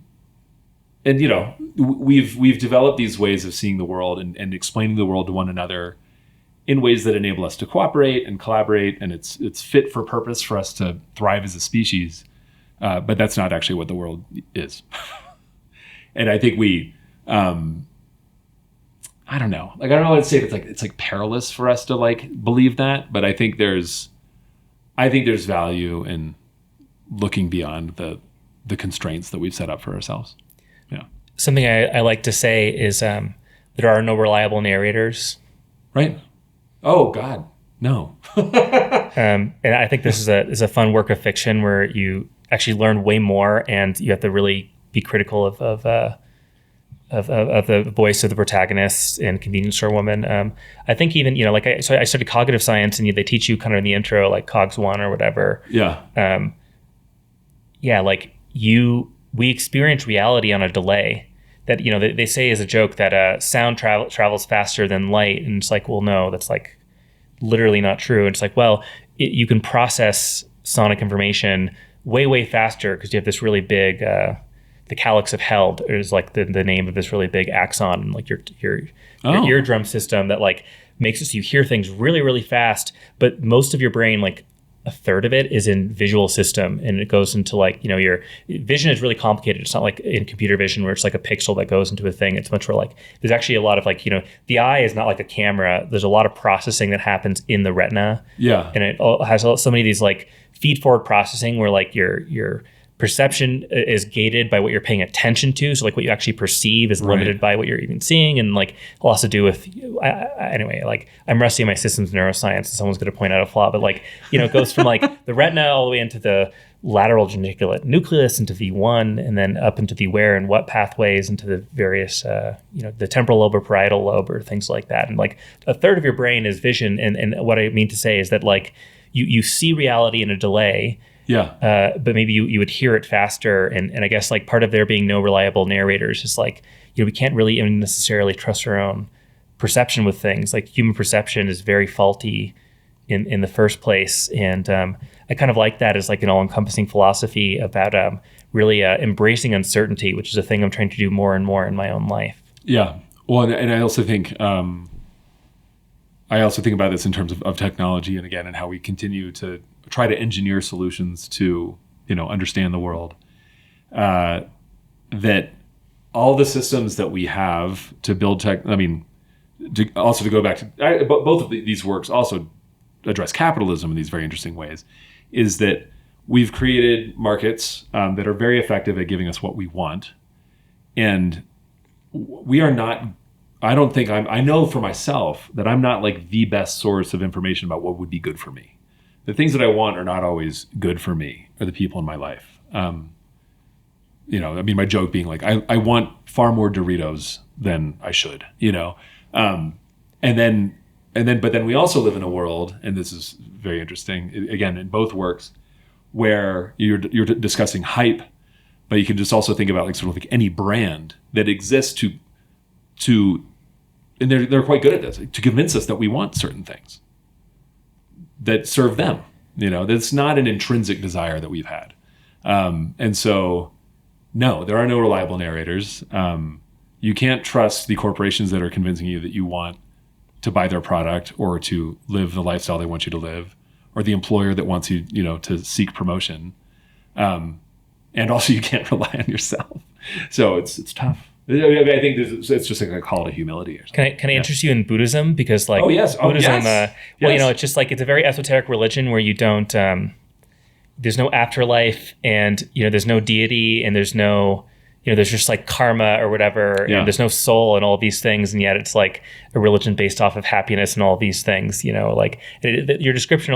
we've developed these ways of seeing the world and explaining the world to one another in ways that enable us to cooperate and collaborate, and it's fit for purpose for us to thrive as a species. But that's not actually what the world is. And I think I don't know. Like I don't know how to say it. It's like perilous for us to like believe that, but I think there's value in looking beyond the constraints that we've set up for ourselves. Yeah. Something I like to say is there are no reliable narrators. Right. Oh God, no. And I think this is a fun work of fiction where you actually learn way more, and you have to really be critical of the voice of the protagonist in Convenience Store Woman. I think even so I studied cognitive science, and they teach you kind of in the intro like Cogs 1 or whatever. Yeah. We experience reality on a delay. That they say as a joke that sound travels faster than light, and it's like, well, no, that's like literally not true. And it's like, well, you can process sonic information way faster because you have this really big the calyx of hell is like the name of this really big axon, like your eardrum system that like makes it so you hear things really fast, but most of your brain, like a third of it, is in visual system, and it goes into like your vision is really complicated. It's not like in computer vision where it's like a pixel that goes into a thing. It's much more like there's actually a lot of like the eye is not like a camera. There's a lot of processing that happens in the retina. Yeah, and it has so many of these like feed forward processing where like your perception is gated by what you're paying attention to. So like what you actually perceive is limited by what you're even seeing. And like it'll also do with, anyway, like I'm rusty in my systems neuroscience, and someone's going to point out a flaw, but like, it goes from like the retina all the way into the lateral geniculate nucleus into V1, and then up into the where and what pathways into the various, the temporal lobe or parietal lobe or things like that. And like a third of your brain is vision. And what I mean to say is that like you see reality in a delay. Yeah. But maybe you would hear it faster. And I guess like part of there being no reliable narrators is like, we can't really even necessarily trust our own perception with things. Like human perception is very faulty in the first place. And I kind of like that as like an all-encompassing philosophy about really embracing uncertainty, which is a thing I'm trying to do more and more in my own life. Yeah. Well, and I also think about this in terms of technology, and again, and how we continue to try to engineer solutions to, understand the world. That all the systems that we have to build tech, to go back to both of these works also address capitalism in these very interesting ways, is that we've created markets that are very effective at giving us what we want. And we are not, I know for myself that I'm not like the best source of information about what would be good for me. The things that I want are not always good for me or the people in my life. My joke being like, I want far more Doritos than I should, but then we also live in a world, and this is very interesting, again, in both works, where you're discussing hype, but you can just also think about like sort of like any brand that exists to and they're quite good at this, to convince us that we want certain things that serve them. That's not an intrinsic desire that we've had. And so, no, there are no reliable narrators. You can't trust the corporations that are convincing you that you want to buy their product or to live the lifestyle they want you to live, or the employer that wants you, to seek promotion. And also you can't rely on yourself. So it's tough. I think it's just like a call to humility or something. Can I interest you in Buddhism? Because Buddhism, yes. It's just like, it's a very esoteric religion where you don't, there's no afterlife, and, there's no deity, and there's no, there's just like karma or whatever, and there's no soul and all these things. And yet it's like a religion based off of happiness and all these things, your description,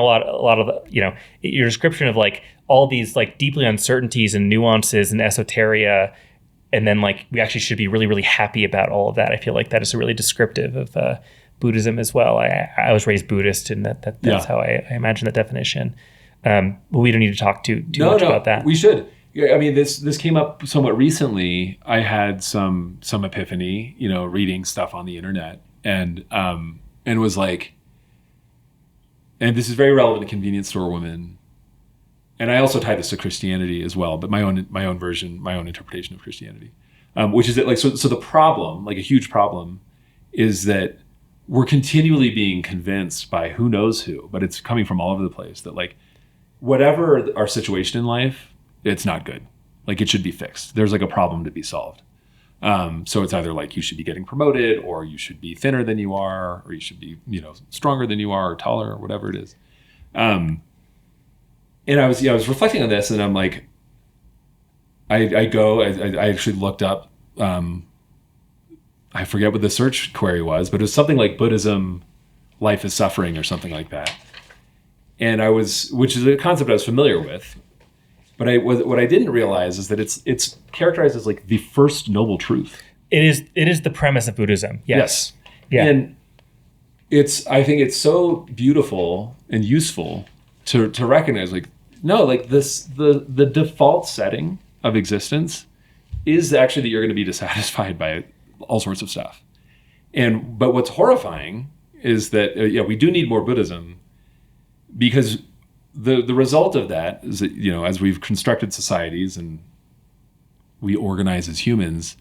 your description of like all these like deeply uncertainties and nuances and esoteria. And then like, we actually should be really, really happy about all of that. I feel like that is really descriptive of Buddhism as well. I was raised Buddhist, and that's how I imagine the definition. But we don't need to talk too much about that. We should. I mean, this came up somewhat recently. I had some epiphany, reading stuff on the internet, and was like, and this is very relevant to convenience store women. And I also tie this to Christianity as well, but my own version, my own interpretation of Christianity, which is that so the problem, like a huge problem, is that we're continually being convinced by who knows who, but it's coming from all over the place, that like whatever our situation in life, it's not good. Like it should be fixed. There's like a problem to be solved. So it's either like you should be getting promoted, or you should be thinner than you are, or you should be stronger than you are, or taller, or whatever it is. And I was reflecting on this, and I'm like, I actually looked up, I forget what the search query was, but it was something like Buddhism, life is suffering, or something like that. And which is a concept I was familiar with, but what I didn't realize is that it's characterized as like the first noble truth. It is the premise of Buddhism. Yes. Yeah. And I think it's so beautiful and useful to recognize, like, no, like the default setting of existence is actually that you're going to be dissatisfied by all sorts of stuff. But what's horrifying is that we do need more Buddhism, because the result of that is that, as we've constructed societies and we organize as humans,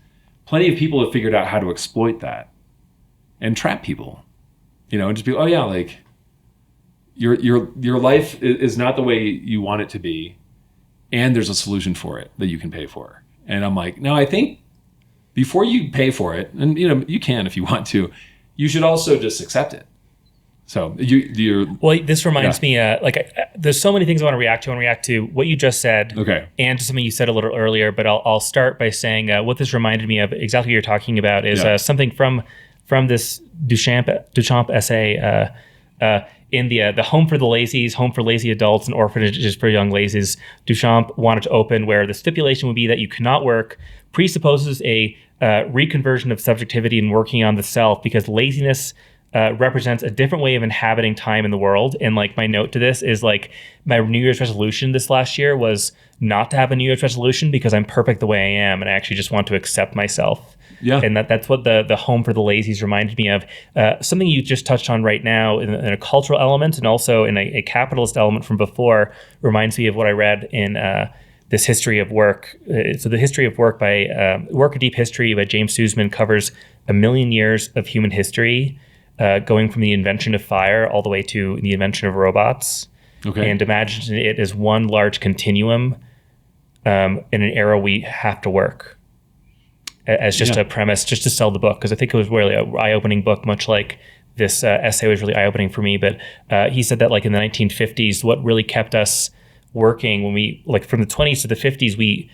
plenty of people have figured out how to exploit that and trap people, and just be, oh yeah, like, your life is not the way you want it to be, and there's a solution for it that you can pay for. And I'm like, no, I think before you pay for it, and you can if you want to, you should also just accept it. So this reminds me, there's so many things I want to react to. I want to react to what you just said, okay, and to something you said a little earlier. But I'll start by saying what this reminded me of, exactly what you're talking about, is something from this Duchamp essay. In the Home for the Lazies, Home for Lazy Adults, and Orphanages for Young Lazies, Duchamp wanted to open where the stipulation would be that you cannot work presupposes a reconversion of subjectivity and working on the self, because laziness represents a different way of inhabiting time in the world. And like, my note to this is like, my New Year's resolution this last year was not to have a New Year's resolution, because I'm perfect the way I am, and I actually just want to accept myself. Yeah. And that's what the Home for the Lazies reminded me of. Something you just touched on right now in a cultural element, and also in a capitalist element from before, reminds me of what I read in this History of Work. So the History of Work by Work, A Deep History by James Sussman covers 1,000,000 years of human history, going from the invention of fire all the way to the invention of robots. Okay. And imagine it as one large continuum in an era we have to work. As just a premise, just to sell the book, because I think it was really an eye-opening book, much like this essay was really eye-opening for me. But he said that like in the 1950s, what really kept us working, when we, like from the 20s to the 50s, we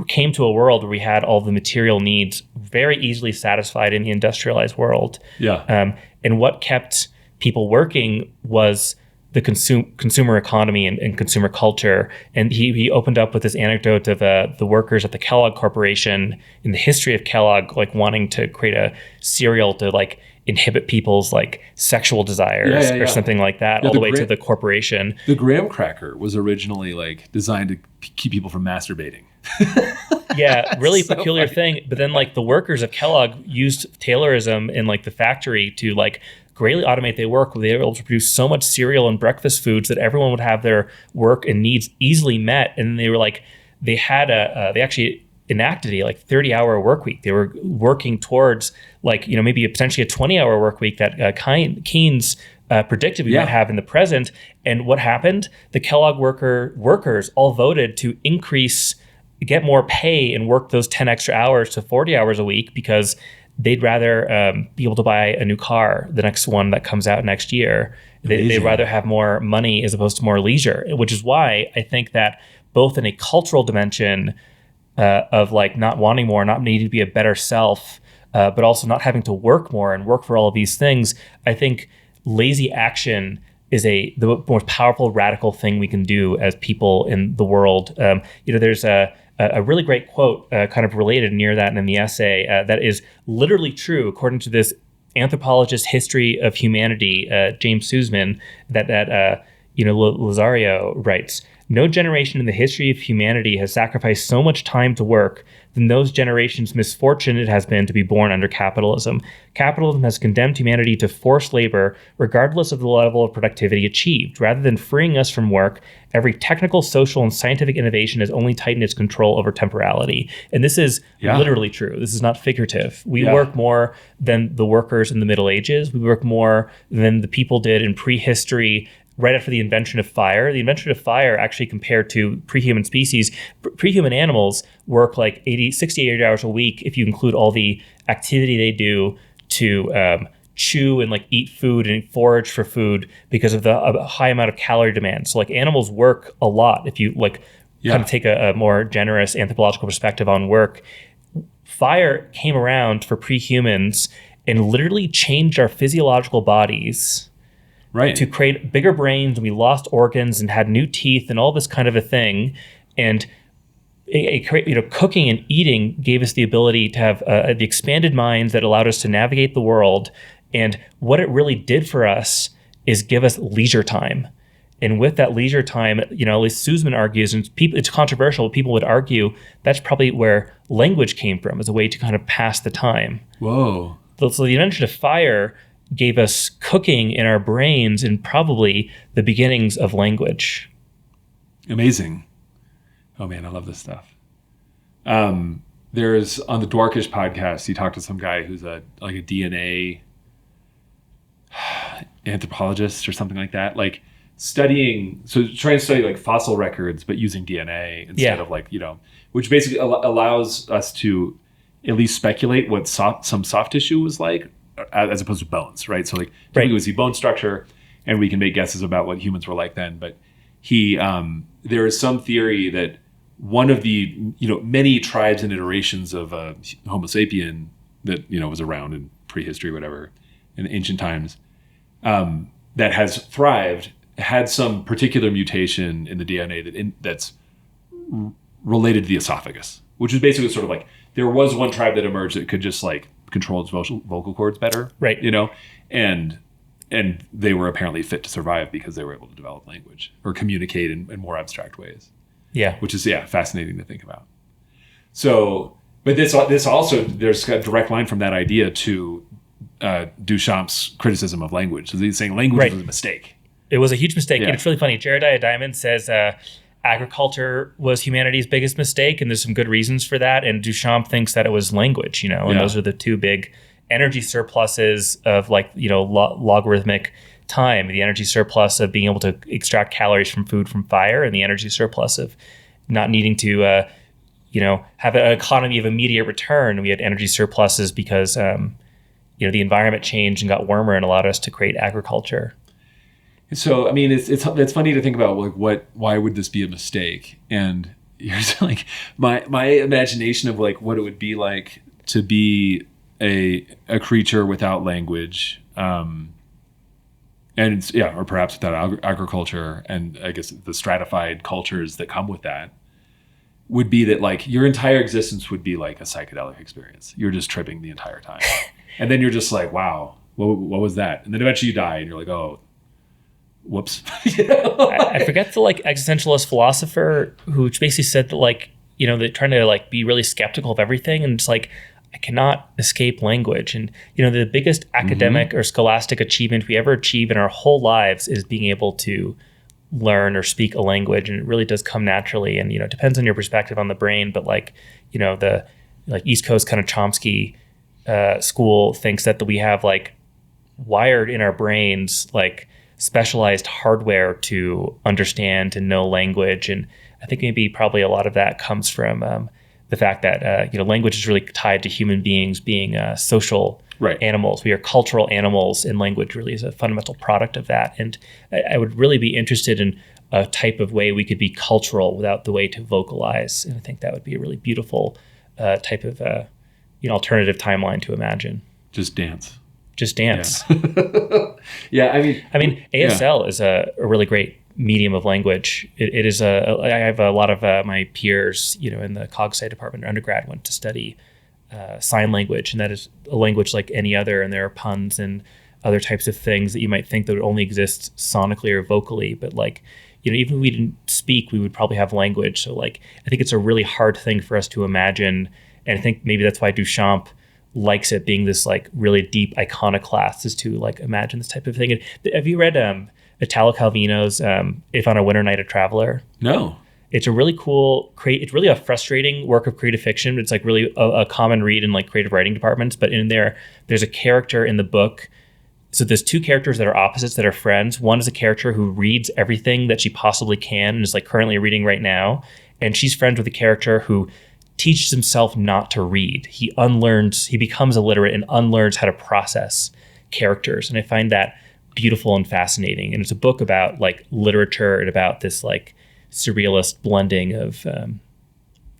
came to a world where we had all the material needs very easily satisfied in the industrialized world. Yeah. And what kept people working was the consumer economy and consumer culture. And he opened up with this anecdote of the workers at the Kellogg Corporation in the history of Kellogg, like wanting to create a cereal to like inhibit people's like sexual desires or something like that, all the way to the corporation. The graham cracker was originally like designed to keep people from masturbating. Yeah, really So peculiar funny. thing. But then like the workers of Kellogg used Taylorism in like the factory to like greatly automate their work. They were able to produce so much cereal and breakfast foods that everyone would have their work and needs easily met. And they were like, they had they actually enacted a like 30-hour work week. They were working towards like, maybe potentially a 20-hour work week that Keynes predicted we might have in the present. And what happened? The Kellogg workers all voted to get more pay and work those 10 extra hours to 40 hours a week because they'd rather be able to buy a new car, the next one that comes out next year. They'd rather have more money as opposed to more leisure, which is why I think that both in a cultural dimension of like not wanting more, not needing to be a better self, but also not having to work more and work for all of these things, I think lazy action is the most powerful radical thing we can do as people in the world. There's a really great quote kind of related near that in the essay that is literally true according to this anthropologist history of humanity, James Sussman, that Lazario writes. No generation in the history of humanity has sacrificed so much time to work than those generations' misfortune it has been to be born under capitalism. Capitalism has condemned humanity to forced labor, regardless of the level of productivity achieved. Rather than freeing us from work, every technical, social, and scientific innovation has only tightened its control over temporality. And this is literally true. This is not figurative. We work more than the workers in the Middle Ages. We work more than the people did in prehistory, right after the invention of fire. The invention of fire actually compared to pre-human species, pre-human animals work like 60 hours a week if you include all the activity they do to chew and like eat food and forage for food because of the high amount of calorie demand. So like animals work a lot if you like kind of take a more generous anthropological perspective on work. Fire came around for pre-humans and literally changed our physiological bodies to create bigger brains, and we lost organs and had new teeth and all this kind of a thing. And cooking and eating gave us the ability to have the expanded minds that allowed us to navigate the world. And what it really did for us is give us leisure time. And with that leisure time, at least Sussman argues, and it's controversial, but people would argue that's probably where language came from as a way to kind of pass the time. Whoa. So the invention of fire gave us cooking in our brains and probably the beginnings of language. Amazing. Oh man, I love this stuff. There's on the Dwarkish podcast, you talk to some guy who's a DNA anthropologist or something like that, like trying to study like fossil records, but using DNA instead of which basically allows us to at least speculate what some soft tissue was like, as opposed to bones, right? So like typically we see bone structure and we can make guesses about what humans were like then. But there is some theory that one of the, many tribes and iterations of Homo sapien that, was around in prehistory, whatever, in ancient times, that has thrived, had some particular mutation in the DNA that's related to the esophagus, which is basically sort of like, there was one tribe that emerged that could just like control its vocal cords better, right? And they were apparently fit to survive because they were able to develop language or communicate in more abstract ways. Yeah, which is fascinating to think about. So, but this also, there's a direct line from that idea to Duchamp's criticism of language. So he's saying language was a mistake. It was a huge mistake. Yeah. It's really funny. Jeremiah Diamond says agriculture was humanity's biggest mistake, and there's some good reasons for that. And Duchamp thinks that it was language, and those are the two big energy surpluses of logarithmic time, the energy surplus of being able to extract calories from food from fire, and the energy surplus of not needing to have an economy of immediate return. We had energy surpluses because the environment changed and got warmer and allowed us to create agriculture. So, I mean, it's funny to think about why would this be a mistake? And here's like my imagination of like what it would be like to be a creature without language, or perhaps without agriculture, and I guess the stratified cultures that come with that would be that like your entire existence would be like a psychedelic experience. You're just tripping the entire time, and then you're just like, wow, what was that? And then eventually you die, and you're like, oh. Whoops. I forget the existentialist philosopher who basically said that they're trying to like be really skeptical of everything. And it's like, I cannot escape language. And, the biggest academic or scholastic achievement we ever achieve in our whole lives is being able to learn or speak a language. And it really does come naturally. And, it depends on your perspective on the brain. But like, the like East Coast kind of Chomsky school thinks that we have like wired in our brains, like specialized hardware to understand and know language. And I think maybe probably a lot of that comes from the fact that language is really tied to human beings being social animals. We are cultural animals, and language really is a fundamental product of that. And I would really be interested in a type of way we could be cultural without the way to vocalize. And I think that would be a really beautiful type of alternative timeline to imagine. Just dance. Yeah. I mean, ASL is a really great medium of language. It is I have a lot of my peers, in the cog sci department or undergrad went to study sign language, and that is a language like any other. And there are puns and other types of things that you might think that would only exist sonically or vocally, but like, even if we didn't speak, we would probably have language. So like, I think it's a really hard thing for us to imagine. And I think maybe that's why Duchamp likes it being this like really deep iconoclast, is to like imagine this type of thing. And have you read Italo Calvino's If on a Winter Night a Traveler? No. It's a really cool, it's really a frustrating work of creative fiction, but it's like really a common read in like creative writing departments. But in there's a character in the book. So there's two characters that are opposites that are friends. One is a character who reads everything that she possibly can and is like currently reading right now. And she's friends with a character who teaches himself not to read. He becomes illiterate and unlearns how to process characters. And I find that beautiful and fascinating. And it's a book about like literature and about this like surrealist blending of,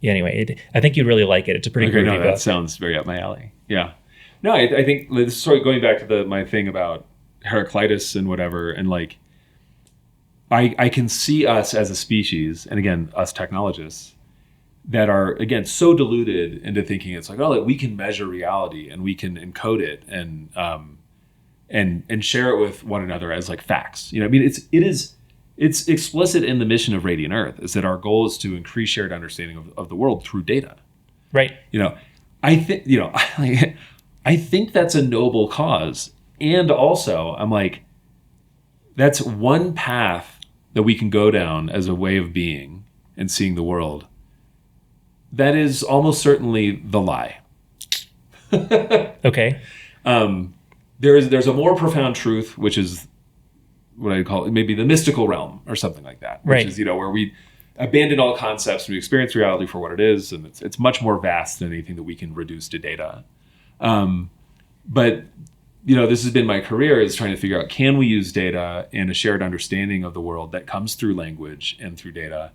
anyway, I think you'd really like it. It's a pretty great book. That sounds very up my alley. Yeah. No, I think this sort of going back to my thing about Heraclitus and whatever, and like, I can see us as a species, and again, us technologists, that are, again, so deluded into thinking it's like, like we can measure reality and we can encode it and share it with one another as like facts. It's explicit in the mission of Radiant Earth, is that our goal is to increase shared understanding of the world through data. Right. I think, I think that's a noble cause. And also I'm like, that's one path that we can go down as a way of being and seeing the world. That is almost certainly the lie. Okay. There's a more profound truth, which is what I call maybe the mystical realm or something like that. Which is, where we abandon all concepts and we experience reality for what it is. And it's much more vast than anything that we can reduce to data. But, this has been my career, is trying to figure out, can we use data and a shared understanding of the world that comes through language and through data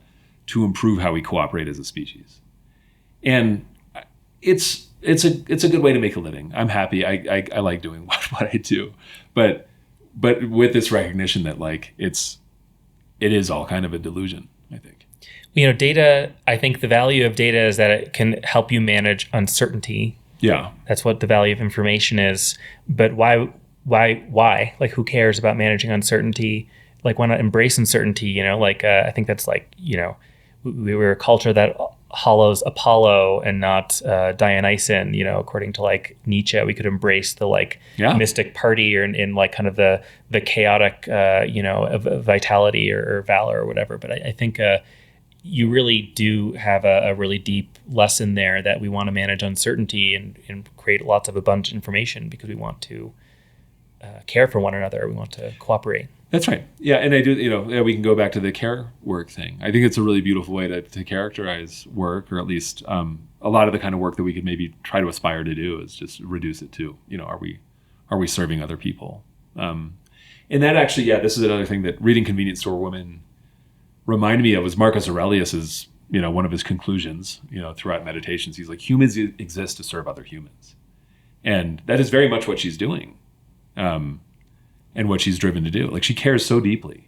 to improve how we cooperate as a species? And it's a good way to make a living. I'm happy. I like doing what I do, but with this recognition that like it is all kind of a delusion, I think. Data, I think the value of data is that it can help you manage uncertainty. Yeah. That's what the value of information is. But why? Like, who cares about managing uncertainty? Like, why not embrace uncertainty? I think that's like, we were a culture that hollows Apollo and not Dionysian, according to like Nietzsche. We could embrace the like mystic party or in like kind of the chaotic, of vitality or valor or whatever. But I think you really do have a really deep lesson there that we want to manage uncertainty and create lots of abundant information because we want to care for one another. We want to cooperate. That's right. Yeah, and I do, we can go back to the care work thing. I think it's a really beautiful way to characterize work, or at least a lot of the kind of work that we could maybe try to aspire to do is just reduce it to, are we serving other people? And that actually, this is another thing that reading Convenience Store Woman reminded me of, was Marcus Aurelius's, one of his conclusions, throughout meditations. He's like, humans exist to serve other humans. And that is very much what she's doing. And what she's driven to do. Like, she cares so deeply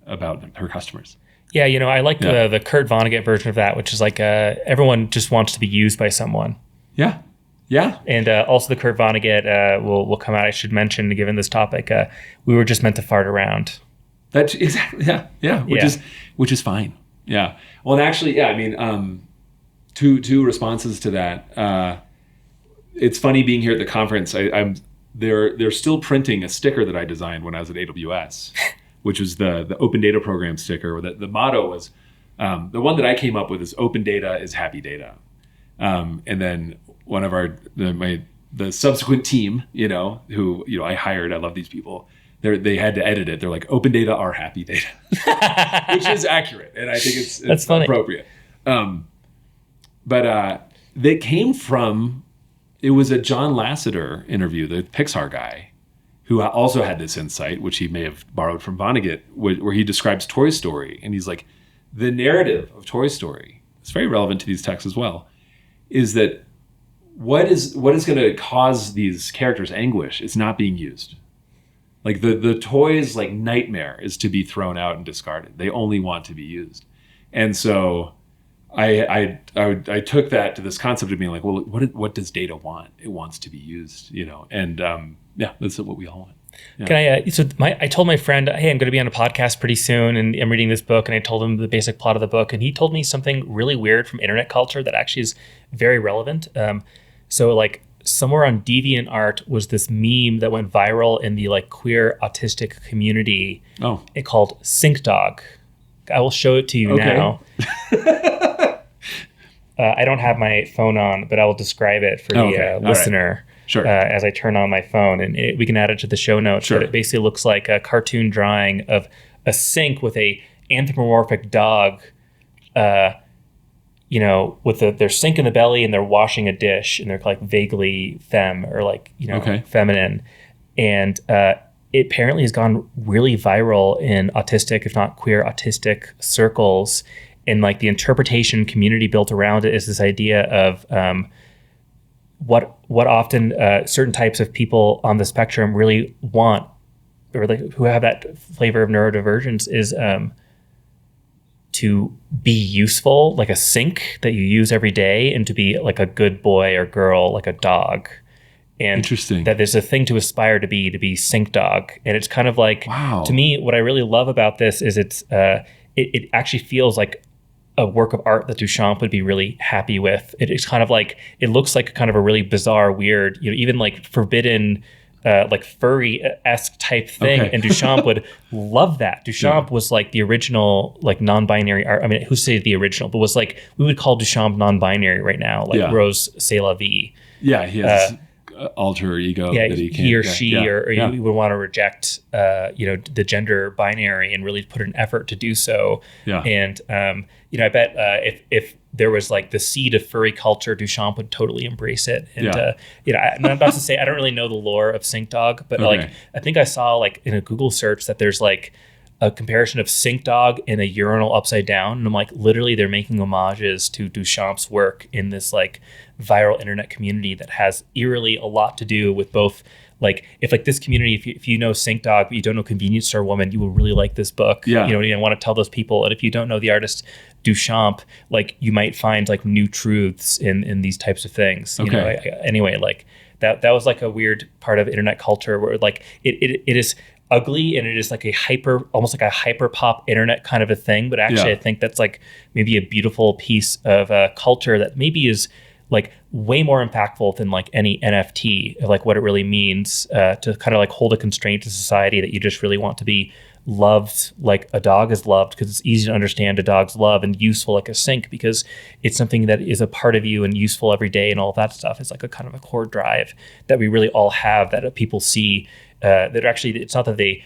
about her customers. Yeah, I like the Kurt Vonnegut version of that, which is like everyone just wants to be used by someone. Yeah. Yeah. And also the Kurt Vonnegut will come out, I should mention, given this topic, we were just meant to fart around. That's exactly, yeah. Which is fine. Yeah. Well, and actually, two responses to that. It's funny being here at the conference. They're still printing a sticker that I designed when I was at AWS, which was the Open Data Program sticker. The motto was, the one that I came up with is "Open data is happy data," and then one of the subsequent team, who I hired. I love these people. They had to edit it. They're like, "Open data are happy data," which is accurate, and I think it's appropriate. But they came from. It was a John Lasseter interview, the Pixar guy, who also had this insight, which he may have borrowed from Vonnegut, where he describes Toy Story, and he's like, the narrative of Toy Story, it's very relevant to these texts as well, is that what is going to cause these characters anguish is not being used. Like the toys, like nightmare is to be thrown out and discarded. They only want to be used. And so I took that to this concept of being like, well, what does data want? It wants to be used, and that's what we all want. Yeah. Can I told my friend, hey, I'm going to be on a podcast pretty soon, and I'm reading this book, and I told him the basic plot of the book, and he told me something really weird from internet culture that actually is very relevant. So like somewhere on DeviantArt was this meme that went viral in the like queer autistic community. Oh, it called Sync Dog. I will show it to you now. I don't have my phone on, but I will describe it for the listener. Right. Sure. As I turn on my phone, and we can add it to the show notes. Sure. But it basically looks like a cartoon drawing of a sink with a anthropomorphic dog, with their sink in the belly, and they're washing a dish, and they're like vaguely femme or feminine, and it apparently has gone really viral in autistic, if not queer autistic circles, and like the interpretation community built around it is this idea of what often certain types of people on the spectrum really want, or like who have that flavor of neurodivergence, is to be useful, like a sink that you use every day, and to be like a good boy or girl, like a dog. And interesting that there's a thing to aspire to be Sync Dog. And it's kind of like, wow. To me, what I really love about this is it actually feels like a work of art that Duchamp would be really happy with. It's kind of like, it looks like kind of a really bizarre, weird, even like forbidden, like furry-esque type thing. Okay. And Duchamp would love that. Duchamp was like the original, like non-binary art. I mean, who say the original, but was like, we would call Duchamp non-binary right now, like Rose C'est la vie. Yeah, he has alter ego that he or she or you would want to reject the gender binary and really put an effort to do so. And I bet if there was like the seed of furry culture, Duchamp would totally embrace it. And I'm about to say, I don't really know the lore of Sync Dog, but like I think I saw like in a Google search that there's like a comparison of Sync Dog in a urinal upside down, and I'm like, literally they're making homages to Duchamp's work in this like viral internet community that has eerily a lot to do with both, like, if like this community, if you know Sync Dog but you don't know Convenience Store Woman, you will really like this book. You want to tell those people. And if you don't know the artist Duchamp, like, you might find like new truths in these types of things. Anyway, like that was like a weird part of internet culture where like it is ugly, and it is like almost like a hyper pop internet kind of a thing. But actually, I think that's like maybe a beautiful piece of culture that maybe is like way more impactful than like any NFT of like what it really means to kind of like hold a constraint to society that you just really want to be loved like a dog is loved, because it's easy to understand a dog's love, and useful like a sink because it's something that is a part of you and useful every day, and all of that stuff is like a kind of a core drive that we really all have, that people see that actually, it's not that they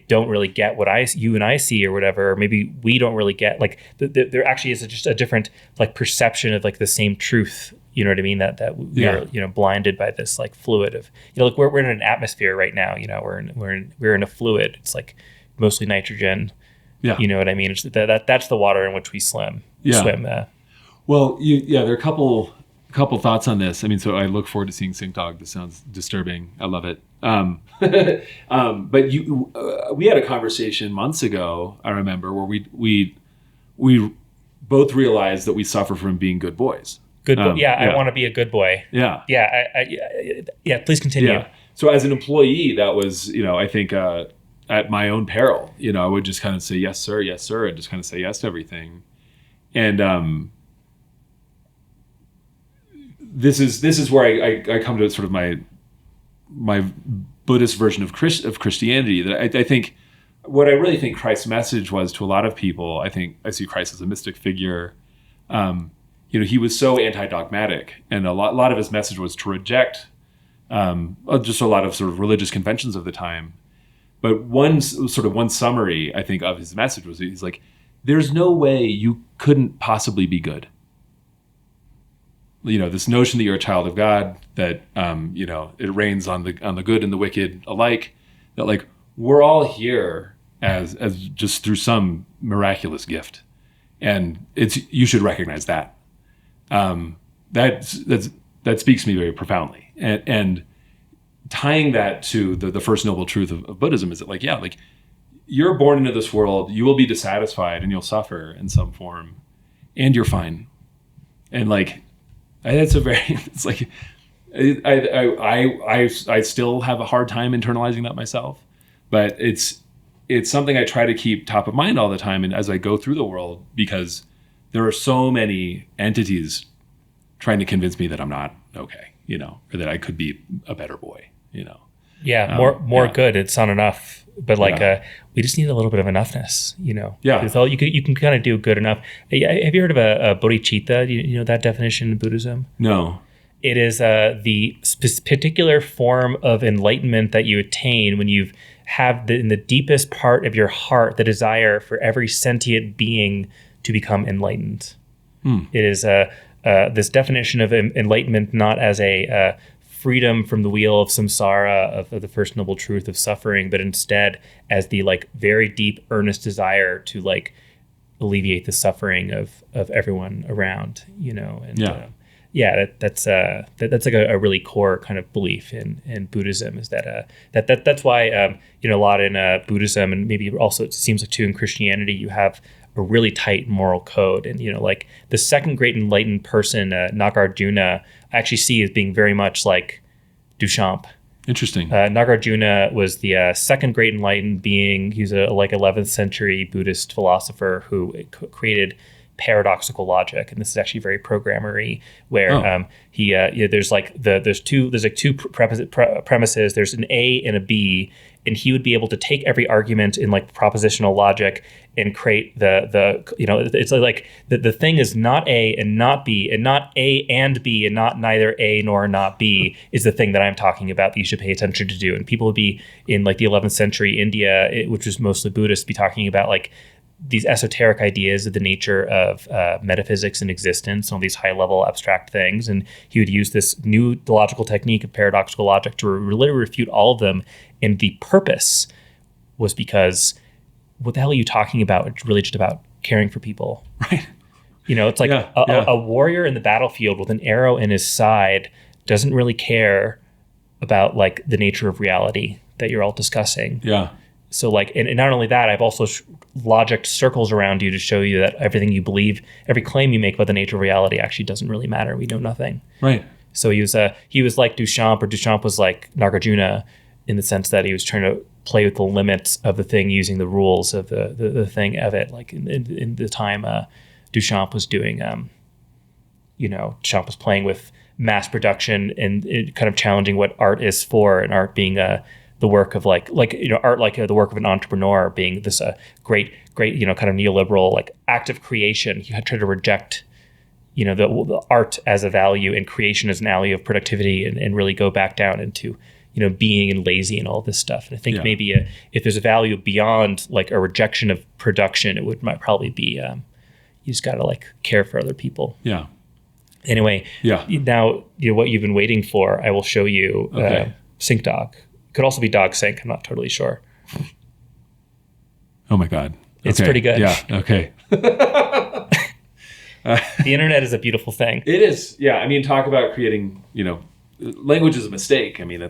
don't really get what you and I see or whatever, or maybe we don't really get, like there actually is just a different like perception of like the same truth. You know what I mean? That we are, blinded by this like fluid of, like we're in an atmosphere right now. We're in a fluid. It's like mostly nitrogen. Yeah. You know what I mean? It's that's the water in which we swim. Well, there are a couple thoughts on this. I mean, so I look forward to seeing Sync Dog. This sounds disturbing. I love it. But we had a conversation months ago, I remember, where we both realized that we suffer from being good boys. I want to be a good boy. Yeah. Please continue. Yeah. So as an employee, that was, I think at my own peril, I would just kind of say yes sir, and just kind of say yes to everything. And this is where I come to sort of my Buddhist version of Christianity, that I think what I really think Christ's message was to a lot of people. I think I see Christ as a mystic figure. He was so anti-dogmatic, and a lot of his message was to reject just a lot of sort of religious conventions of the time. But one summary, I think, of his message was he's like, there's no way you couldn't possibly be good. This notion that you're a child of God, that it rains on the good and the wicked alike, that like we're all here as just through some miraculous gift, and you should recognize that. That speaks to me very profoundly, and tying that to the first noble truth of Buddhism is that like you're born into this world, you will be dissatisfied and you'll suffer in some form, and you're fine, and like. It's like I still have a hard time internalizing that myself, but it's something I try to keep top of mind all the time, and as I go through the world, because there are so many entities trying to convince me that I'm not okay, or that I could be a better boy, Yeah, more good. It's not enough, but we just need a little bit of enoughness, Yeah. With all you can kind of do good enough. Have you heard of a bodhicitta? Do you know that definition in Buddhism? No. It is the particular form of enlightenment that you attain when you have in the deepest part of your heart the desire for every sentient being to become enlightened. It is this definition of enlightenment not as a freedom from the wheel of samsara, of the first noble truth of suffering, but instead as the very deep, earnest desire to alleviate the suffering of everyone around, and that's like a really core kind of belief in Buddhism, is that's why a lot in Buddhism, and maybe also it seems like too in Christianity, you have a really tight moral code. And the second great enlightened person, Nagarjuna, I actually see as being very much like Duchamp. Interesting. Nagarjuna was the second great enlightened being. He's a 11th century Buddhist philosopher who created paradoxical logic, and this is actually very programmery, where there's two premises. There's an A and a B, and he would be able to take every argument in propositional logic and create it's like the thing is not A and not B, and not A and B, and not neither A nor not B is the thing that I'm talking about that you should pay attention to do. And people would be in the 11th century India, which was mostly Buddhist, be talking about these esoteric ideas of the nature of metaphysics and existence, all these high-level abstract things. And he would use this new logical technique of paradoxical logic to literally refute all of them. And the purpose was because, what the hell are you talking about? It's really just about caring for people. Right. It's like a warrior in the battlefield with an arrow in his side doesn't really care about the nature of reality that you're all discussing. Yeah. So and not only that, I've also logicked circles around you to show you that everything you believe, every claim you make about the nature of reality actually doesn't really matter. We know nothing. Right. So he was like Duchamp, or Duchamp was like Nagarjuna, in the sense that he was trying to play with the limits of the thing using the rules of the thing of it. In the time Duchamp was doing, Duchamp was playing with mass production and kind of challenging what art is for, and art being the work of art, the work of an entrepreneur, being this great kind of neoliberal act of creation. He had tried to reject the art as a value and creation as an value of productivity, and really go back down into being and lazy and all this stuff. And I think maybe if there's a value beyond a rejection of production, it might probably be you just gotta care for other people. Yeah. Anyway. Yeah. Now what you've been waiting for, I will show you. Okay. Sync Dog. Could also be Dog Sync. I'm not totally sure. Oh my God. It's pretty good. Yeah. Okay. The internet is a beautiful thing. It is. Yeah. I mean, talk about creating, language is a mistake. I mean,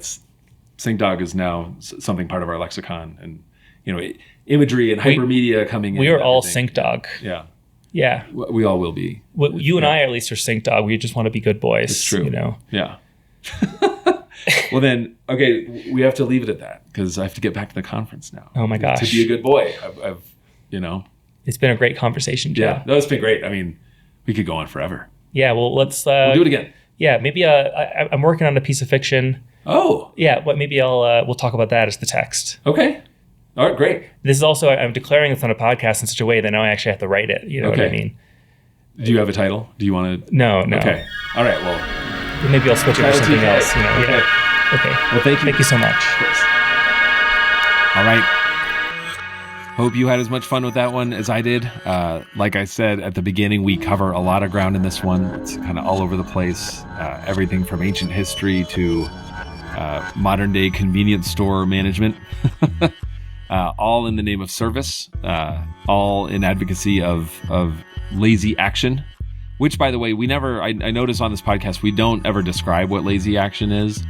Sync Dog is now something part of our lexicon, and, imagery and hypermedia coming in. We are all Sync Dog. Yeah. Yeah. We all will be. You and I at least are Sync Dog. We just want to be good boys. It's true. Yeah. Well then, okay, we have to leave it at that, because I have to get back to the conference now. Oh my gosh. To be a good boy. I've It's been a great conversation, Joe. Yeah, no, it's been great. I mean, we could go on forever. Yeah, well, let's... we'll do it again. Yeah, maybe I'm working on a piece of fiction. Oh, Yeah, but maybe we'll talk about that as the text. okay. All right, great. This is also, I'm declaring this on a podcast in such a way that now I actually have to write it. You know what I mean? Do you have a title? Do you want to? No. Okay. All right. Well, maybe I'll switch it to something else. You know? Okay. Yeah. Okay. Well, thank you. Thank you so much. All right. Hope you had as much fun with that one as I did. Like I said at the beginning, we cover a lot of ground in this one. It's kind of all over the place. Everything from ancient history to modern day convenience store management. All in the name of service. All in advocacy of lazy action. Which, by the way, I notice on this podcast, we don't ever describe what lazy action is.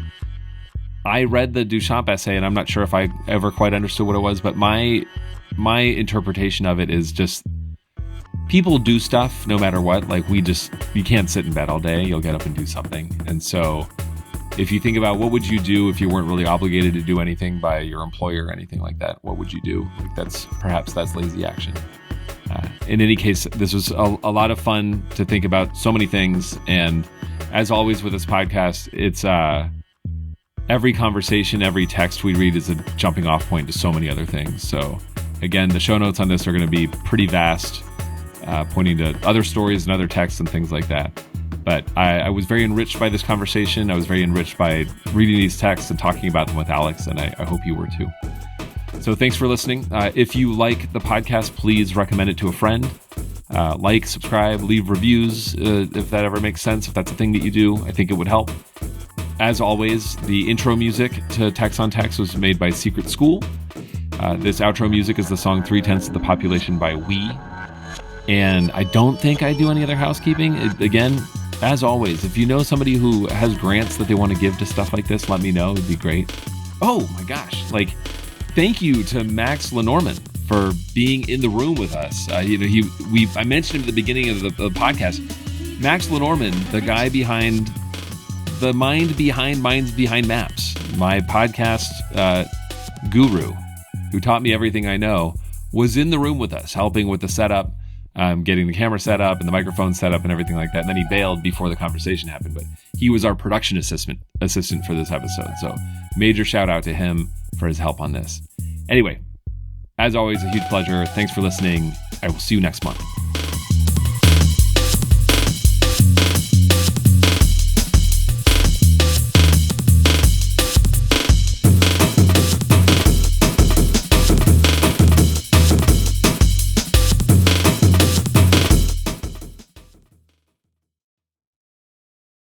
I read the Duchamp essay, and I'm not sure if I ever quite understood what it was, but my interpretation of it is just people do stuff no matter what. Like you can't sit in bed all day. You'll get up and do something. And so if you think about what would you do if you weren't really obligated to do anything by your employer or anything like that, what would you do? Like that's lazy action. In any case, this was a lot of fun to think about so many things. And as always with this podcast, it's every conversation, every text we read is a jumping off point to so many other things. So again, the show notes on this are going to be pretty vast, pointing to other stories and other texts and things like that. But I was very enriched by this conversation. I was very enriched by reading these texts and talking about them with Alex, and I hope you were too. So thanks for listening. If you like the podcast, please recommend it to a friend. Like, subscribe, leave reviews if that ever makes sense, if that's a thing that you do. I think it would help. As always, the intro music to Text on Text was made by Secret School. This outro music is the song 3/10 of the Population by We. And I don't think I do any other housekeeping. Again, as always, if you know somebody who has grants that they want to give to stuff like this, let me know. It'd be great. Oh my gosh. Thank you to Max Lenormand for being in the room with us. I mentioned him at the beginning of the podcast. Max Lenormand, the guy behind the mind behind Minds Behind Maps, my podcast guru, who taught me everything I know, was in the room with us, helping with the setup, getting the camera set up and the microphone set up and everything like that. And then he bailed before the conversation happened, but he was our production assistant for this episode. So major shout out to him for his help on this. Anyway, as always, a huge pleasure. Thanks for listening. I will see you next month.